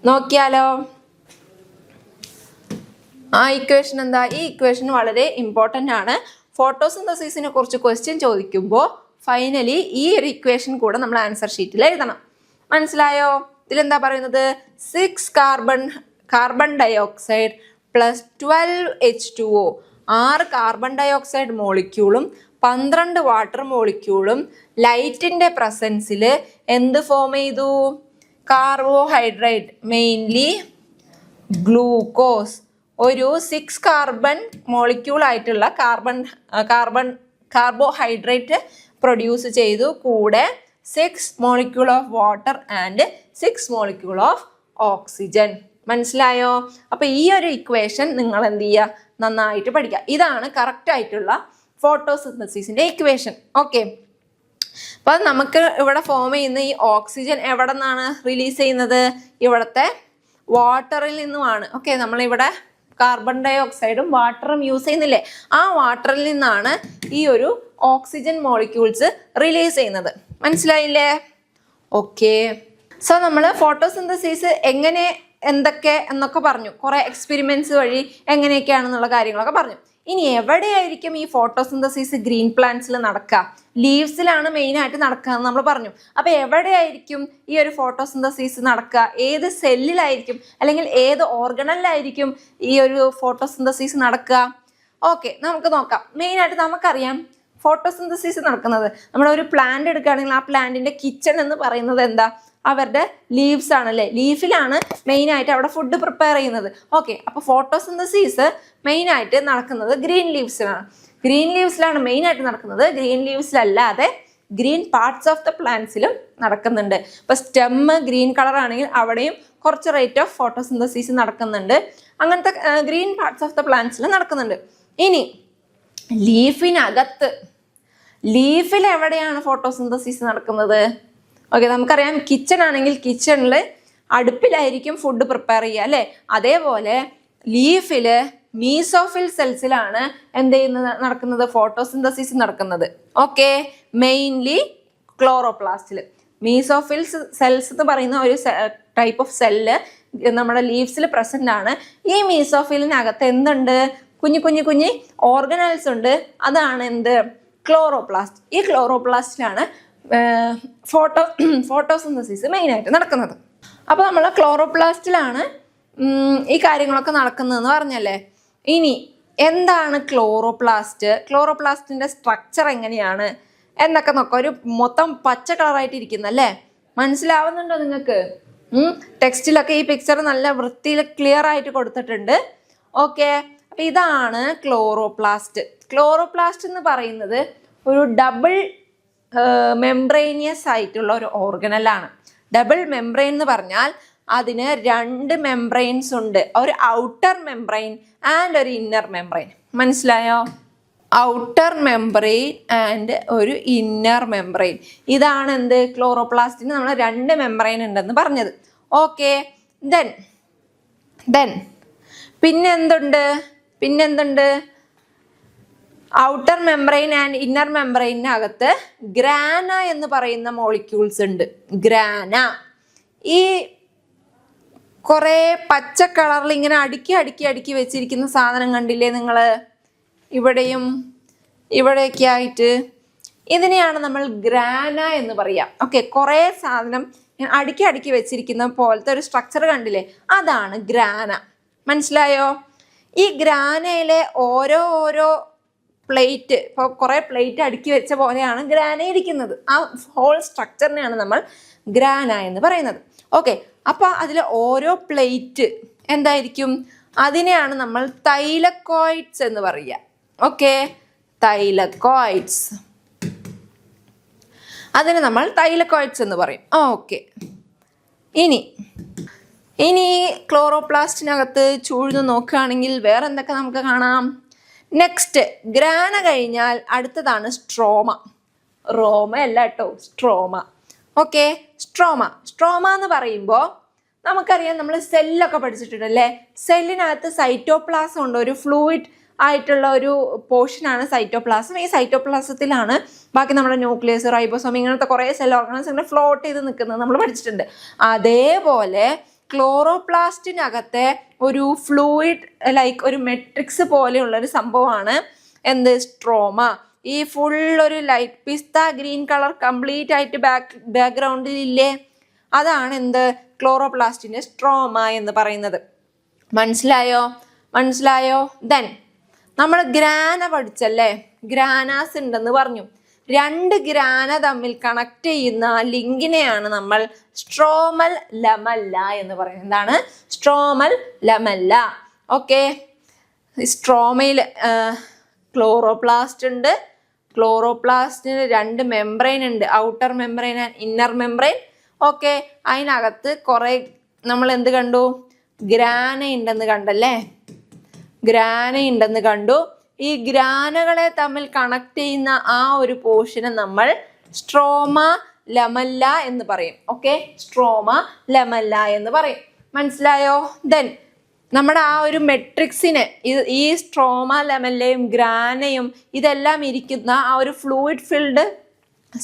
നോക്കിയാലോ? ആ ഇക്വേഷൻ എന്താ? ഈ ഇക്വേഷൻ വളരെ ഇമ്പോർട്ടൻ്റ് ആണ്. ഫോട്ടോസിന്തസിസിനെ കുറിച്ച് ക്വസ്റ്റ്യൻ ചോദിക്കുമ്പോൾ ഫൈനലി ഈ ഒരു ഇക്വേഷൻ കൂടെ നമ്മൾ ആൻസർ ഷീറ്റിൽ എഴുതണം. മനസ്സിലായോ? ഇതിലെന്താ പറയുന്നത്, 6 carbon dioxide plus 12 H2O, 6 carbon dioxide മോളിക്യൂളും 12 വാട്ടർ മോളിക്യൂളും ലൈറ്റിന്റെ പ്രസൻസിൽ എന്ത് ഫോം ചെയ്തു, കാർബോഹൈഡ്രേറ്റ്, മെയിൻലി ഗ്ലൂക്കോസ്. ഒരു 6 കാർബൺ മോളിക്യൂൾ ആയിട്ടുള്ള കാർബോഹൈഡ്രേറ്റ് പ്രൊഡ്യൂസ് ചെയ്തു. കൂടെ 6 molecule of water and 6 molecule of oxygen. മനസ്സിലായോ? അപ്പൊ ഈ ഒരു ഇക്വേഷൻ നിങ്ങൾ എന്ത് ചെയ്യുക, നന്നായിട്ട് പഠിക്കുക. ഇതാണ് കറക്റ്റ് ആയിട്ടുള്ള ഫോട്ടോസിന്തസിസിന്റെ ഇക്വേഷൻ. ഓക്കെ, അപ്പൊ നമുക്ക് ഇവിടെ ഫോം ചെയ്യുന്ന ഈ ഓക്സിജൻ എവിടെ നിന്നാണ് റിലീസ് ചെയ്യുന്നത്? ഇവിടുത്തെ വാട്ടറിൽ നിന്നുമാണ്. ഓക്കെ, നമ്മളിവിടെ കാർബൺ ഡൈ ഓക്സൈഡും വാട്ടറും യൂസ് ചെയ്യുന്നില്ലേ, ആ വാട്ടറിൽ നിന്നാണ് ഈ ഒരു ഓക്സിജൻ മോളിക്യൂൾസ് റിലീസ് ചെയ്യുന്നത്. മനസ്സിലായില്ലേ? ഓക്കെ, സോ നമ്മൾ ഫോട്ടോസിന്തസിസ് എങ്ങനെ എന്തൊക്കെ എന്നൊക്കെ പറഞ്ഞു, കുറെ എക്സ്പെരിമെന്റ്സ് വഴി എങ്ങനെയൊക്കെയാണെന്നുള്ള കാര്യങ്ങളൊക്കെ പറഞ്ഞു. ഇനി എവിടെയായിരിക്കും ഈ ഫോട്ടോസിന്തസിസ് ഗ്രീൻ പ്ലാന്റ്സിൽ നടക്കുക? ലീവ്സിലാണ് മെയിൻ ആയിട്ട് നടക്കുക എന്ന് നമ്മൾ പറഞ്ഞു. അപ്പൊ എവിടെയായിരിക്കും ഈ ഒരു ഫോട്ടോസിന്തസിസ് നടക്കുക? ഏത് സെല്ലിലായിരിക്കും അല്ലെങ്കിൽ ഏത് ഓർഗണലിലായിരിക്കും ഈ ഒരു ഫോട്ടോസിന്തസിസ് നടക്കുക? ഓക്കെ, നമുക്ക് നോക്കാം. മെയിൻ ആയിട്ട് നമുക്കറിയാം ഫോട്ടോസിന്തസിസ് നടക്കുന്നത്, നമ്മൾ ഒരു പ്ലാന്റ് എടുക്കുകയാണെങ്കിൽ ആ പ്ലാന്റിന്റെ കിച്ചൺ എന്ന് പറയുന്നത് എന്താ? അവരുടെ ലീവ്സ് ആണല്ലേ. ലീഫിലാണ് മെയിൻ ആയിട്ട് അവിടെ ഫുഡ് പ്രിപ്പയർ ചെയ്യുന്നത്. ഓക്കെ, അപ്പൊ ഫോട്ടോസിന്തസിസ് മെയിൻ ആയിട്ട് നടക്കുന്നത് ഗ്രീൻ ലീവ്സിലാണ്. ഗ്രീൻ ലീവ്സിലാണ് മെയിൻ ആയിട്ട് നടക്കുന്നത്. ഗ്രീൻ ലീവ്സിലല്ലാതെ ഗ്രീൻ പാർട്സ് ഓഫ് ദ പ്ലാന്റ്സിലും നടക്കുന്നുണ്ട്. ഇപ്പൊ സ്റ്റെമ്മ് ഗ്രീൻ കളർ ആണെങ്കിൽ അവിടെയും കുറച്ച് റേറ്റ് ഓഫ് ഫോട്ടോസിന്തസിസ് നടക്കുന്നുണ്ട്. അങ്ങനത്തെ ഗ്രീൻ പാർട്സ് ഓഫ് ദ പ്ലാന്റ്സിൽ നടക്കുന്നുണ്ട്. ഇനി ലീഫിൽ എവിടെയാണ് ഫോട്ടോസിന്തസിസ് നടക്കുന്നത്? ഓക്കെ, നമുക്കറിയാം കിച്ചൺ ആണെങ്കിൽ കിച്ചണിൽ അടുപ്പിലായിരിക്കും ഫുഡ് പ്രിപ്പയർ ചെയ്യുക അല്ലേ. അതേപോലെ ലീഫില് മീസോഫിൽ സെൽസിലാണ് എന്ത് ചെയ്യുന്നത് നടക്കുന്നത്? ഫോട്ടോസിന്തസിസ് നടക്കുന്നത്. ഓക്കെ, മെയിൻലി ക്ലോറോപ്ലാസ്റ്റിൽ. മീസോഫിൽ സെൽസ് എന്ന് പറയുന്ന ഒരു ടൈപ്പ് ഓഫ് സെല്ല് നമ്മുടെ ലീവ്സിൽ പ്രസന്റ് ആണ്. ഈ മീസോഫിലിനകത്ത് എന്തുണ്ട്? കുഞ്ഞു ഓർഗനൽസ് ഉണ്ട്. അതാണ് എന്ത്? ക്ലോറോപ്ലാസ്റ്റ്. ഈ ക്ലോറോപ്ലാസ്റ്റിലാണ് ഫോട്ടോസിന്തസിസ് മെയിൻ ആയിട്ട് നടക്കുന്നത്. അപ്പൊ നമ്മൾ ക്ലോറോപ്ലാസ്റ്റിലാണ് ഈ കാര്യങ്ങളൊക്കെ നടക്കുന്നതെന്ന് പറഞ്ഞല്ലേ. ഇനി എന്താണ് ക്ലോറോപ്ലാസ്റ്റ്? ക്ലോറോപ്ലാസ്റ്റിന്റെ സ്ട്രക്ചർ എങ്ങനെയാണ് എന്നൊക്കെ നോക്കാം. ഒരു മൊത്തം പച്ച കളറായിട്ട് ഇരിക്കുന്നല്ലേ, മനസ്സിലാവുന്നുണ്ടോ നിങ്ങൾക്ക്? ടെക്സ്റ്റിലൊക്കെ ഈ പിക്ചർ നല്ല വൃത്തിയിൽ ക്ലിയർ ആയിട്ട് കൊടുത്തിട്ടുണ്ട്. ഓക്കെ, അപ്പൊ ഇതാണ് ക്ലോറോപ്ലാസ്റ്റ്. ക്ലോറോപ്ലാസ്റ്റ് എന്ന് പറയുന്നത് ഒരു ഡബിൾ മെംബ്രെയിനിയസ് ആയിട്ടുള്ള ഒരു ഓർഗനലാണ്. ഡബിൾ മെംബ്രെയിൻ എന്ന് പറഞ്ഞാൽ അതിന് രണ്ട് മെംബ്രെയിൻസ് ഉണ്ട്. ഒരു ഔട്ടർ മെംബ്രെയിൻ ആൻഡ് ഒരു ഇന്നർ മെംബ്രെയിൻ. മനസ്സിലായോ? ഔട്ടർ മെംബ്രെയിൻ ആൻഡ് ഒരു ഇന്നർ മെംബ്രെയിൻ. ഇതാണ് എന്ത്? ക്ലോറോപ്ലാസ്റ്റിന് നമ്മൾ രണ്ട് മെംബ്രെയിൻ ഉണ്ടെന്ന് പറഞ്ഞത്. ഓക്കെ, ദെൻ പിന്നെന്തുണ്ട്? ഔട്ടർ മെംബ്രെയിൻ ആൻഡ് ഇന്നർ മെംബ്രെയിനകത്ത് ഗ്രാന എന്ന് പറയുന്ന മോളിക്യൂൾസ് ഉണ്ട്. ഗ്രാന ഈ കുറെ പച്ച കളറിൽ ഇങ്ങനെ അടുക്കി വെച്ചിരിക്കുന്ന സാധനം കണ്ടില്ലേ നിങ്ങൾ? ഇവിടെയും ഇവിടെയൊക്കെ ആയിട്ട് ഇതിനെയാണ് നമ്മൾ ഗ്രാന എന്ന് പറയാം. ഓക്കെ, കുറെ സാധനം അടുക്കി വെച്ചിരിക്കുന്ന പോലത്തെ ഒരു സ്ട്രക്ചർ കണ്ടില്ലേ? അതാണ് ഗ്രാന. മനസ്സിലായോ? ഈ ഗ്രാനയിലെ ഓരോ പ്ലേറ്റ്, ഇപ്പോൾ കുറേ പ്ലേറ്റ് അടുക്കി വെച്ച പോലെയാണ് ഗ്രാന ഇരിക്കുന്നത്. ആ ഹോൾ സ്ട്രക്ചറിനെയാണ് നമ്മൾ ഗ്രാന എന്ന് പറയുന്നത്. ഓക്കെ, അപ്പോൾ അതിൽ ഓരോ പ്ലേറ്റ് എന്തായിരിക്കും? അതിനെയാണ് നമ്മൾ തൈലക്കോയിഡ്സ് എന്ന് പറയുക. ഓക്കെ, തൈലക്കോയിഡ്സ്, അതിനെ നമ്മൾ തൈലക്കോയിഡ്സ് എന്ന് പറയും. ഓക്കെ, ഇനി ക്ലോറോപ്ലാസ്റ്റിനകത്ത് ചൂഴ്ന്ന് നോക്കുകയാണെങ്കിൽ വേറെ എന്തൊക്കെ നമുക്ക് കാണാം? നെക്സ്റ്റ്, ഗ്രാന കഴിഞ്ഞാൽ അടുത്തതാണ് സ്ട്രോമ. റോമ അല്ല കേട്ടോ, സ്ട്രോമ. ഓക്കെ, സ്ട്രോമ എന്ന് പറയുമ്പോൾ നമുക്കറിയാം, നമ്മൾ സെല്ലൊക്കെ പഠിച്ചിട്ടുണ്ടല്ലേ. സെല്ലിനകത്ത് സൈറ്റോപ്ലാസം ഉണ്ട്. ഒരു ഫ്ലൂയിഡ് ആയിട്ടുള്ള ഒരു പോർഷനാണ് സൈറ്റോപ്ലാസം. ഈ സൈറ്റോപ്ലാസത്തിലാണ് ബാക്കി നമ്മുടെ ന്യൂക്ലിയസ്, റൈബോസോം, ഇങ്ങനത്തെ കുറേ സെൽ ഓർഗനൽസ് ഇങ്ങനെ ഫ്ലോട്ട് ചെയ്ത് നിൽക്കുന്നത് നമ്മൾ പഠിച്ചിട്ടുണ്ട്. അതേപോലെ ക്ലോറോപ്ലാസ്റ്റിനകത്തെ ഒരു ഫ്ലൂയിഡ് ലൈക്ക് ഒരു മെട്രിക്സ് പോലെയുള്ള ഒരു സംഭവമാണ് എന്ത്? സ്ട്രോമ. ഈ ഫുൾ ഒരു ലൈറ്റ് പിസ്ത ഗ്രീൻ കളർ കംപ്ലീറ്റ് ആയിട്ട് ബാക്ക്ഗ്രൗണ്ടിൽ ഇല്ലേ? അതാണ് എന്ത്? ക്ലോറോപ്ലാസ്റ്റിന്റെ സ്ട്രോമ എന്ന് പറയുന്നത്. മനസ്സിലായോ? ദെൻ നമ്മൾ ഗ്രാന പഠിച്ചല്ലേ, ഗ്രാനാസ് ഉണ്ടെന്ന് പറഞ്ഞു. രണ്ട് ഗ്രാന തമ്മിൽ കണക്ട് ചെയ്യുന്ന ലിങ്കിനെയാണ് നമ്മൾ സ്ട്രോമൽ ലമല്ല എന്ന് പറയുന്നത്. എന്താണ്? സ്ട്രോമൽ ലമല്ല. ഓക്കെ, സ്ട്രോമയിൽ ക്ലോറോപ്ലാസ്റ്റ് ഉണ്ട്. ക്ലോറോപ്ലാസ്റ്റിന് രണ്ട് മെംബ്രെയിൻ ഉണ്ട്, outer membrane and inner membrane. Okay, അതിനകത്ത് കുറെ നമ്മൾ എന്ത് കണ്ടു? ഗ്രാന ഉണ്ടെന്ന് കണ്ടല്ലേ, ഗ്രാന ഉണ്ടെന്ന് കണ്ടു. ഈ ഗ്രാനകളെ തമ്മിൽ കണക്ട് ചെയ്യുന്ന ആ ഒരു പോർഷനെ നമ്മൾ സ്ട്രോമ ലമല്ല എന്ന് പറയും. ഓക്കെ, സ്ട്രോമ ലമല്ല എന്ന് പറയും. മനസ്സിലായോ? ദെൻ നമ്മുടെ ആ ഒരു മെട്രിക്സിനെ, ഈ സ്ട്രോമ ലെമല്ലയും ഗ്രാനയും ഇതെല്ലാം ഇരിക്കുന്ന ആ ഒരു ഫ്ലൂയിഡ് ഫിൽഡ്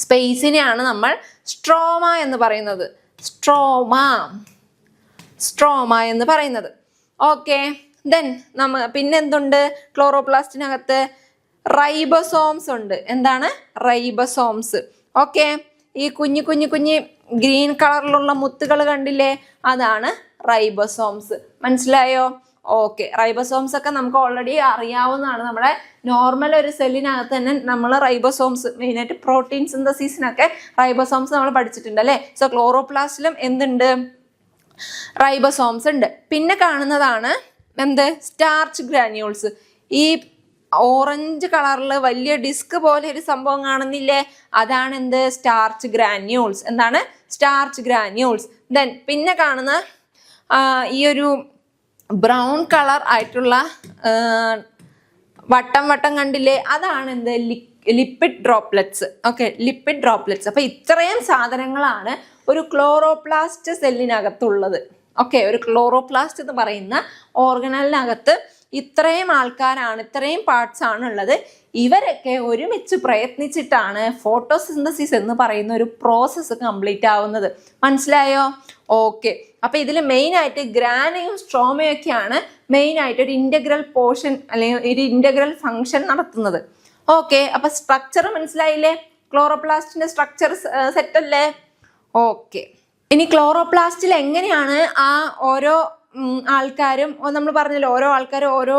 സ്പേസിനെയാണ് നമ്മൾ സ്ട്രോമ എന്ന് പറയുന്നത്. സ്ട്രോമ എന്ന് പറയുന്നത്. ഓക്കെ, ദെൻ പിന്നെന്തുണ്ട് ക്ലോറോപ്ലാസ്റ്റിനകത്ത്? റൈബോസോംസ് ഉണ്ട്. എന്താണ്? റൈബോസോംസ്. ഓക്കെ, ഈ കുഞ്ഞു ഗ്രീൻ കളറിലുള്ള മുത്തുകൾ കണ്ടില്ലേ, അതാണ് റൈബോസോംസ്. മനസ്സിലായോ? ഓക്കെ, റൈബോസോംസ് ഒക്കെ നമുക്ക് ഓൾറെഡി അറിയാവുന്നതാണ്. നമ്മുടെ നോർമൽ ഒരു സെല്ലിനകത്ത് തന്നെ നമ്മൾ റൈബോസോംസ്, മെയിനായിട്ട് പ്രോട്ടീൻ സിന്തസിസിനൊക്കെ റൈബോസോംസ് നമ്മൾ പഠിച്ചിട്ടുണ്ട് അല്ലേ. സോ ക്ലോറോപ്ലാസ്റ്റിലും എന്തുണ്ട്? റൈബോസോംസ് ഉണ്ട്. പിന്നെ കാണുന്നതാണ് എന്ത്? Starch granules. ഈ ഓറഞ്ച് കളറിൽ വലിയ ഡിസ്ക് പോലെ ഒരു സംഭവം കാണുന്നില്ലേ, അതാണ് എന്ത്? Starch granules. എന്താണ്? Starch granules. ദെൻ പിന്നെ കാണുന്ന ഈ ഒരു ബ്രൗൺ കളർ ആയിട്ടുള്ള വട്ടം കണ്ടില്ലേ, അതാണ് എന്ത്? Lipid droplets. Okay, lipid droplets. അപ്പൊ ഇത്രയും സാധനങ്ങളാണ് ഒരു ക്ലോറോപ്ലാസ്റ്റ് സെല്ലിനകത്തുള്ളത്. ഓക്കെ, ഒരു ക്ലോറോപ്ലാസ്റ്റ് എന്ന് പറയുന്ന ഓർഗനലിനകത്ത് ഇത്രയും ആൾക്കാരാണ്, ഇത്രയും പാർട്സ് ആണ് ഉള്ളത്. ഇവരൊക്കെ ഒരുമിച്ച് പ്രയത്നിച്ചിട്ടാണ് ഫോട്ടോസിന്തസിസ് എന്ന് പറയുന്ന ഒരു പ്രോസസ്സ് കംപ്ലീറ്റ് ആവുന്നത്. മനസ്സിലായോ? ഓക്കെ, അപ്പൊ ഇതിൽ മെയിൻ ആയിട്ട് ഗ്രാനയും സ്ട്രോമയും ഒക്കെയാണ് മെയിൻ ആയിട്ട് ഒരു ഇന്റഗ്രൽ പോർഷൻ അല്ലെങ്കിൽ ഒരു ഇന്റഗ്രൽ ഫംഗ്ഷൻ നടത്തുന്നത്. ഓക്കെ, അപ്പൊ സ്ട്രക്ചർ മനസ്സിലായില്ലേ? ക്ലോറോപ്ലാസ്റ്റിന്റെ സ്ട്രക്ചർ സെറ്റ് അല്ലേ? ഓക്കെ, ഇനി ക്ലോറോപ്ലാസ്റ്റിൽ എങ്ങനെയാണ് ആ ഓരോ ആൾക്കാരും, നമ്മൾ പറഞ്ഞല്ലോ ഓരോ ആൾക്കാരും ഓരോ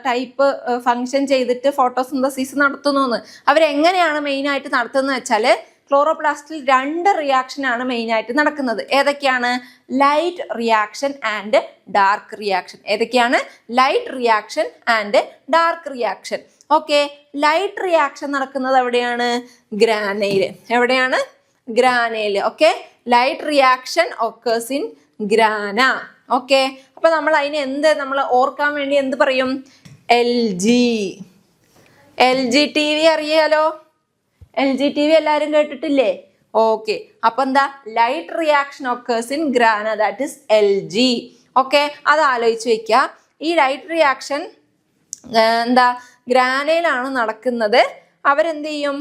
ടൈപ്പ് ഫങ്ഷൻ ചെയ്തിട്ട് ഫോട്ടോസിന്തസിസ് നടത്തുന്നു എന്ന്. അവരെങ്ങനെയാണ് മെയിനായിട്ട് നടത്തുന്നത് വെച്ചാൽ ക്ലോറോപ്ലാസ്റ്റിൽ 2 റിയാക്ഷനാണ് മെയിനായിട്ട് നടക്കുന്നത്. ഏതൊക്കെയാണ്? Light reaction and dark reaction. ഏതൊക്കെയാണ്? Light reaction and dark reaction. Okay, light reaction നടക്കുന്നത് എവിടെയാണ്? ഗ്രാനയില്. എവിടെയാണ്? ഗ്രാനയില്. Okay, light reaction occurs in grana. Okay, അപ്പൊ നമ്മൾ അതിന് നമ്മൾ ഓർക്കാൻ വേണ്ടി എന്ത് പറയും? LG TV അറിയാലോ. LG TV എല്ലാരും കേട്ടിട്ടില്ലേ? ഓക്കെ, അപ്പൊ എന്താ? Light reaction occurs in grana, that is LG. Okay, അത് ആലോചിച്ച് വെക്കുക. ഈ ലൈറ്റ് റിയാക്ഷൻ എന്താ? ഗ്രാനയിലാണ് നടക്കുന്നത്. അവരെന്ത് ചെയ്യും?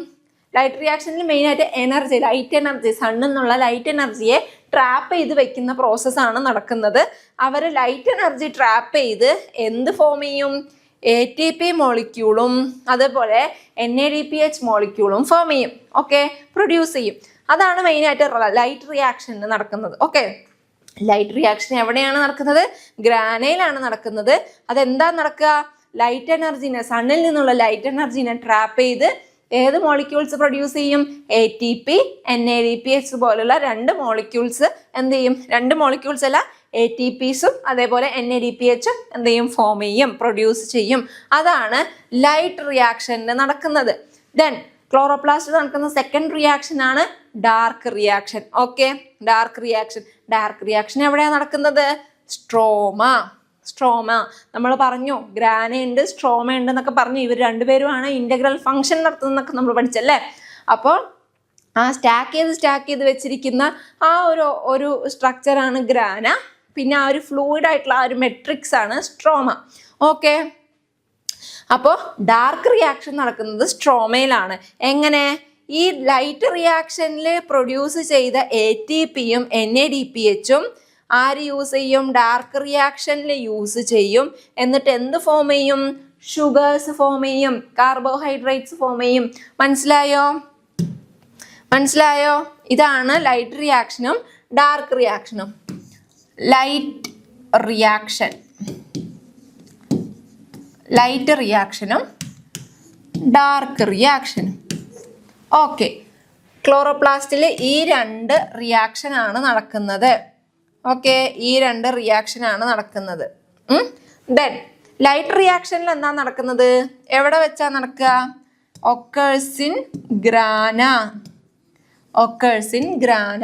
ലൈറ്റ് റിയാക്ഷനിൽ മെയിനായിട്ട് എനർജി, ലൈറ്റ് എനർജി, സണ്ണിൽ നിന്നുള്ള ലൈറ്റ് എനർജിയെ ട്രാപ്പ് ചെയ്ത് വെക്കുന്ന പ്രോസസ്സാണ് നടക്കുന്നത്. അവർ ലൈറ്റ് എനർജി ട്രാപ്പ് ചെയ്ത് എന്ത് ഫോം ചെയ്യും? ATP മോളിക്യൂളും അതുപോലെ NADPH മോളിക്യൂളും ഫോം ചെയ്യും. ഓക്കെ, പ്രൊഡ്യൂസ് ചെയ്യും. അതാണ് മെയിനായിട്ട് ലൈറ്റ് റിയാക്ഷന് നടക്കുന്നത്. ഓക്കെ, ലൈറ്റ് റിയാക്ഷൻ എവിടെയാണ് നടക്കുന്നത്? ഗ്രാനയിലാണ് നടക്കുന്നത്. അതെന്താ നടക്കുക? ലൈറ്റ് എനർജിനെ, സണ്ണിൽ നിന്നുള്ള ലൈറ്റ് എനർജിനെ ട്രാപ്പ് ചെയ്ത് ഏത് മോളിക്യൂൾസ് പ്രൊഡ്യൂസ് ചെയ്യും? ATP NADPH പോലുള്ള 2 മോളിക്യൂൾസ് എന്ത് ചെയ്യും? 2 മോളിക്യൂൾസ് അല്ല, ATPസും അതേപോലെ NADPHും എന്ത് ചെയ്യും? ഫോം ചെയ്യും, പ്രൊഡ്യൂസ് ചെയ്യും. അതാണ് ലൈറ്റ് റിയാക്ഷനിൽ നടക്കുന്നത്. ദെൻ ക്ലോറോപ്ലാസ്റ്റിൽ നടക്കുന്ന സെക്കൻഡ് റിയാക്ഷൻ ആണ് dark reaction. Okay, dark reaction എവിടെയാണ് നടക്കുന്നത്? സ്ട്രോമ. നമ്മൾ പറഞ്ഞു ഗ്രാന ഉണ്ട്, സ്ട്രോമ ഉണ്ട് എന്നൊക്കെ പറഞ്ഞു. ഇവർ രണ്ടുപേരുമാണ് ഇന്റഗ്രൽ ഫംഗ്ഷൻ നടത്തുന്നതൊക്കെ നമ്മൾ പഠിച്ചല്ലേ. അപ്പോൾ ആ സ്റ്റാക്ക് ചെയ്ത് വെച്ചിരിക്കുന്ന ആ ഒരു സ്ട്രക്ചറാണ് ഗ്രാന. പിന്നെ ആ ഒരു ഫ്ലൂയിഡ് ആയിട്ടുള്ള ആ ഒരു മെട്രിക്സ് ആണ് സ്ട്രോമ. ഓക്കെ, അപ്പോൾ ഡാർക്ക് റിയാക്ഷൻ നടക്കുന്നത് സ്ട്രോമയിലാണ്. എങ്ങനെ? ഈ ലൈറ്റ് റിയാക്ഷനിൽ പ്രൊഡ്യൂസ് ചെയ്ത ATPയും NADPHും ആര് യൂസ് ചെയ്യും? ഡാർക്ക് റിയാക്ഷനിൽ യൂസ് ചെയ്യും. എന്നിട്ട് എന്ത് ഫോം ചെയ്യും? ഷുഗേഴ്സ് ഫോം ചെയ്യും, കാർബോഹൈഡ്രേറ്റ്സ് ഫോം ചെയ്യും. മനസ്സിലായോ? ഇതാണ് ലൈറ്റ് റിയാക്ഷനും ഡാർക്ക് റിയാക്ഷനും. ലൈറ്റ് റിയാക്ഷനും ഡാർക്ക് റിയാക്ഷനും. ഓക്കെ, ക്ലോറോപ്ലാസ്റ്റിൽ ഈ 2 റിയാക്ഷനാണ് നടക്കുന്നത്. ഓക്കെ, ഈ 2 റിയാക്ഷനാണ് നടക്കുന്നത്. ദെൻ ലൈറ്റ് റിയാക്ഷനിൽ എന്താ നടക്കുന്നത്? എവിടെ വെച്ചാ നടക്കുക? Occurs in grana.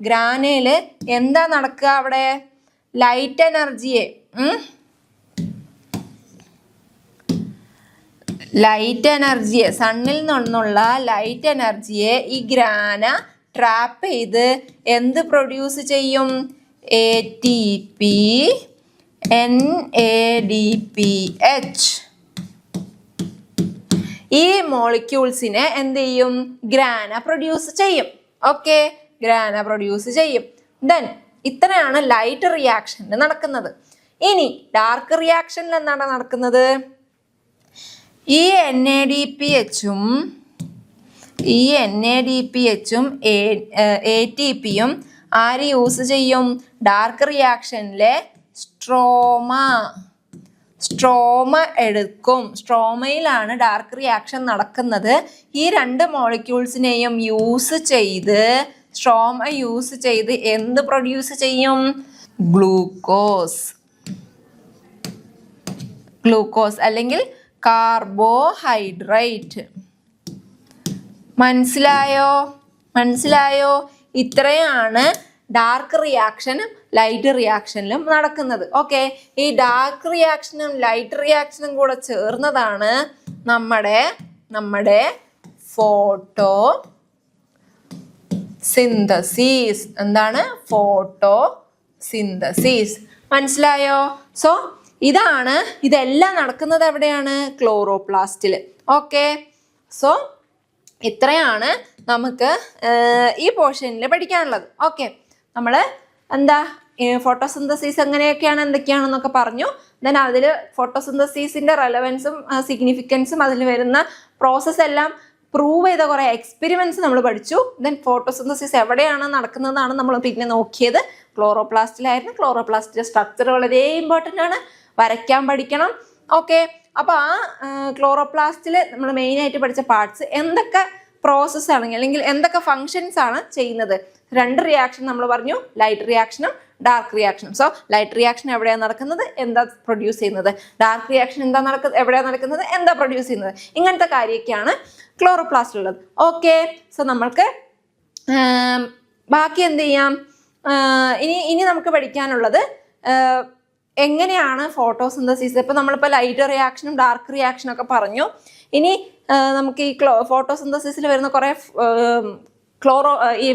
ഗ്രാനയില് എന്താ നടക്കുക? അവിടെ ലൈറ്റ് എനർജിയെ സണ്ണിൽ നിന്നുള്ള ലൈറ്റ് എനർജിയെ ഈ ഗ്രാന ട്രാപ്പ് ചെയ്ത് എന്ത് പ്രൊഡ്യൂസ് ചെയ്യും? ATP NADPH. ഈ മോളിക്യൂൾസിനെ എന്ത് ചെയ്യും? ഗ്രാന പ്രൊഡ്യൂസ് ചെയ്യും. ഓക്കെ, ഗ്രാന പ്രൊഡ്യൂസ് ചെയ്യും. ദെൻ ഇത്രയാണ് ലൈറ്റ് റിയാക്ഷനിൽ നടക്കുന്നത്. ഇനി ഡാർക്ക് റിയാക്ഷനിൽ എന്താണ് നടക്കുന്നത്? ഈ NADPHും ATPയും ആര് യൂസ് ചെയ്യും? ഡാർക്ക് റിയാക്ഷനിലെ സ്ട്രോമ എടുക്കും. സ്ട്രോമയിലാണ് ഡാർക്ക് റിയാക്ഷൻ നടക്കുന്നത്. ഈ രണ്ട് മോളിക്യൂൾസിനെയും യൂസ് ചെയ്ത് എന്ത് പ്രൊഡ്യൂസ് ചെയ്യും? ഗ്ലൂക്കോസ് അല്ലെങ്കിൽ കാർബോഹൈഡ്രേറ്റ്. മനസ്സിലായോ? ഇത്രയാണ് ഡാർക്ക് റിയാക്ഷനും ലൈറ്റ് റിയാക്ഷനിലും നടക്കുന്നത്. ഓക്കെ, ഈ ഡാർക്ക് റിയാക്ഷനും ലൈറ്റ് റിയാക്ഷനും കൂടെ ചേർന്നതാണ് നമ്മുടെ ഫോട്ടോ സിന്തസിസ്. എന്താണ്? Photo synthesis. മനസ്സിലായോ? സോ ഇതെല്ലാം നടക്കുന്നത് എവിടെയാണ്? ക്ലോറോപ്ലാസ്റ്റിൽ. ഓക്കെ, സോ ഇത്രയാണ് നമുക്ക് ഈ പോർഷനിൽ പഠിക്കാനുള്ളത്. ഓക്കെ, നമ്മൾ ഫോട്ടോസിന്തസിസ് എന്തൊക്കെയാണെന്നൊക്കെ പറഞ്ഞു. ദെൻ അതിൽ ഫോട്ടോസിന്തസിസിന്റെ റെലവൻസും സിഗ്നിഫിക്കൻസും അതിൽ വരുന്ന പ്രോസസ്സ് എല്ലാം പ്രൂവ് ചെയ്ത കുറേ എക്സ്പെരിമെന്റ്സ് നമ്മൾ പഠിച്ചു. ദെൻ ഫോട്ടോസിന്തസിസ് എവിടെയാണ് നടക്കുന്നതാണ് നമ്മൾ പിന്നെ നോക്കിയത്. ക്ലോറോപ്ലാസ്റ്റിലായിരുന്നു. ക്ലോറോപ്ലാസ്റ്റിന്റെ സ്ട്രക്ചർ വളരെ ഇമ്പോർട്ടൻ്റ് ആണ്, വരയ്ക്കാൻ പഠിക്കണം. ഓക്കെ, അപ്പോൾ ആ ക്ലോറോപ്ലാസ്റ്റിൽ നമ്മൾ മെയിനായിട്ട് പഠിച്ച പാർട്സ് എന്തൊക്കെ പ്രോസസ്സ് ആണെങ്കിൽ അല്ലെങ്കിൽ എന്തൊക്കെ ഫങ്ഷൻസ് ആണ് ചെയ്യുന്നത്. രണ്ട് റിയാക്ഷൻ നമ്മൾ പറഞ്ഞു, ലൈറ്റ് റിയാക്ഷനും ഡാർക്ക് റിയാക്ഷനും. സോ ലൈറ്റ് റിയാക്ഷൻ എവിടെയാണ് നടക്കുന്നത്? എന്താ പ്രൊഡ്യൂസ് ചെയ്യുന്നത്? ഡാർക്ക് റിയാക്ഷൻ എവിടെയാണ് നടക്കുന്നത്? എന്താ പ്രൊഡ്യൂസ് ചെയ്യുന്നത്? ഇങ്ങനത്തെ കാര്യമൊക്കെയാണ് ക്ലോറോപ്ലാസ്റ്റിലുള്ളത്. ഓക്കെ, സോ നമ്മൾക്ക് ബാക്കി എന്ത് ചെയ്യാം? ഇനി നമുക്ക് പഠിക്കാനുള്ളത് എങ്ങനെയാണ് ഫോട്ടോസിന്തസിസ്. ഇപ്പം നമ്മളിപ്പോൾ ലൈറ്റ് റിയാക്ഷനും ഡാർക്ക് റിയാക്ഷനും ഒക്കെ പറഞ്ഞു. ഇനി നമുക്ക് ഈ ഫോട്ടോസിന്തസിസിൽ വരുന്ന കുറേ ഈ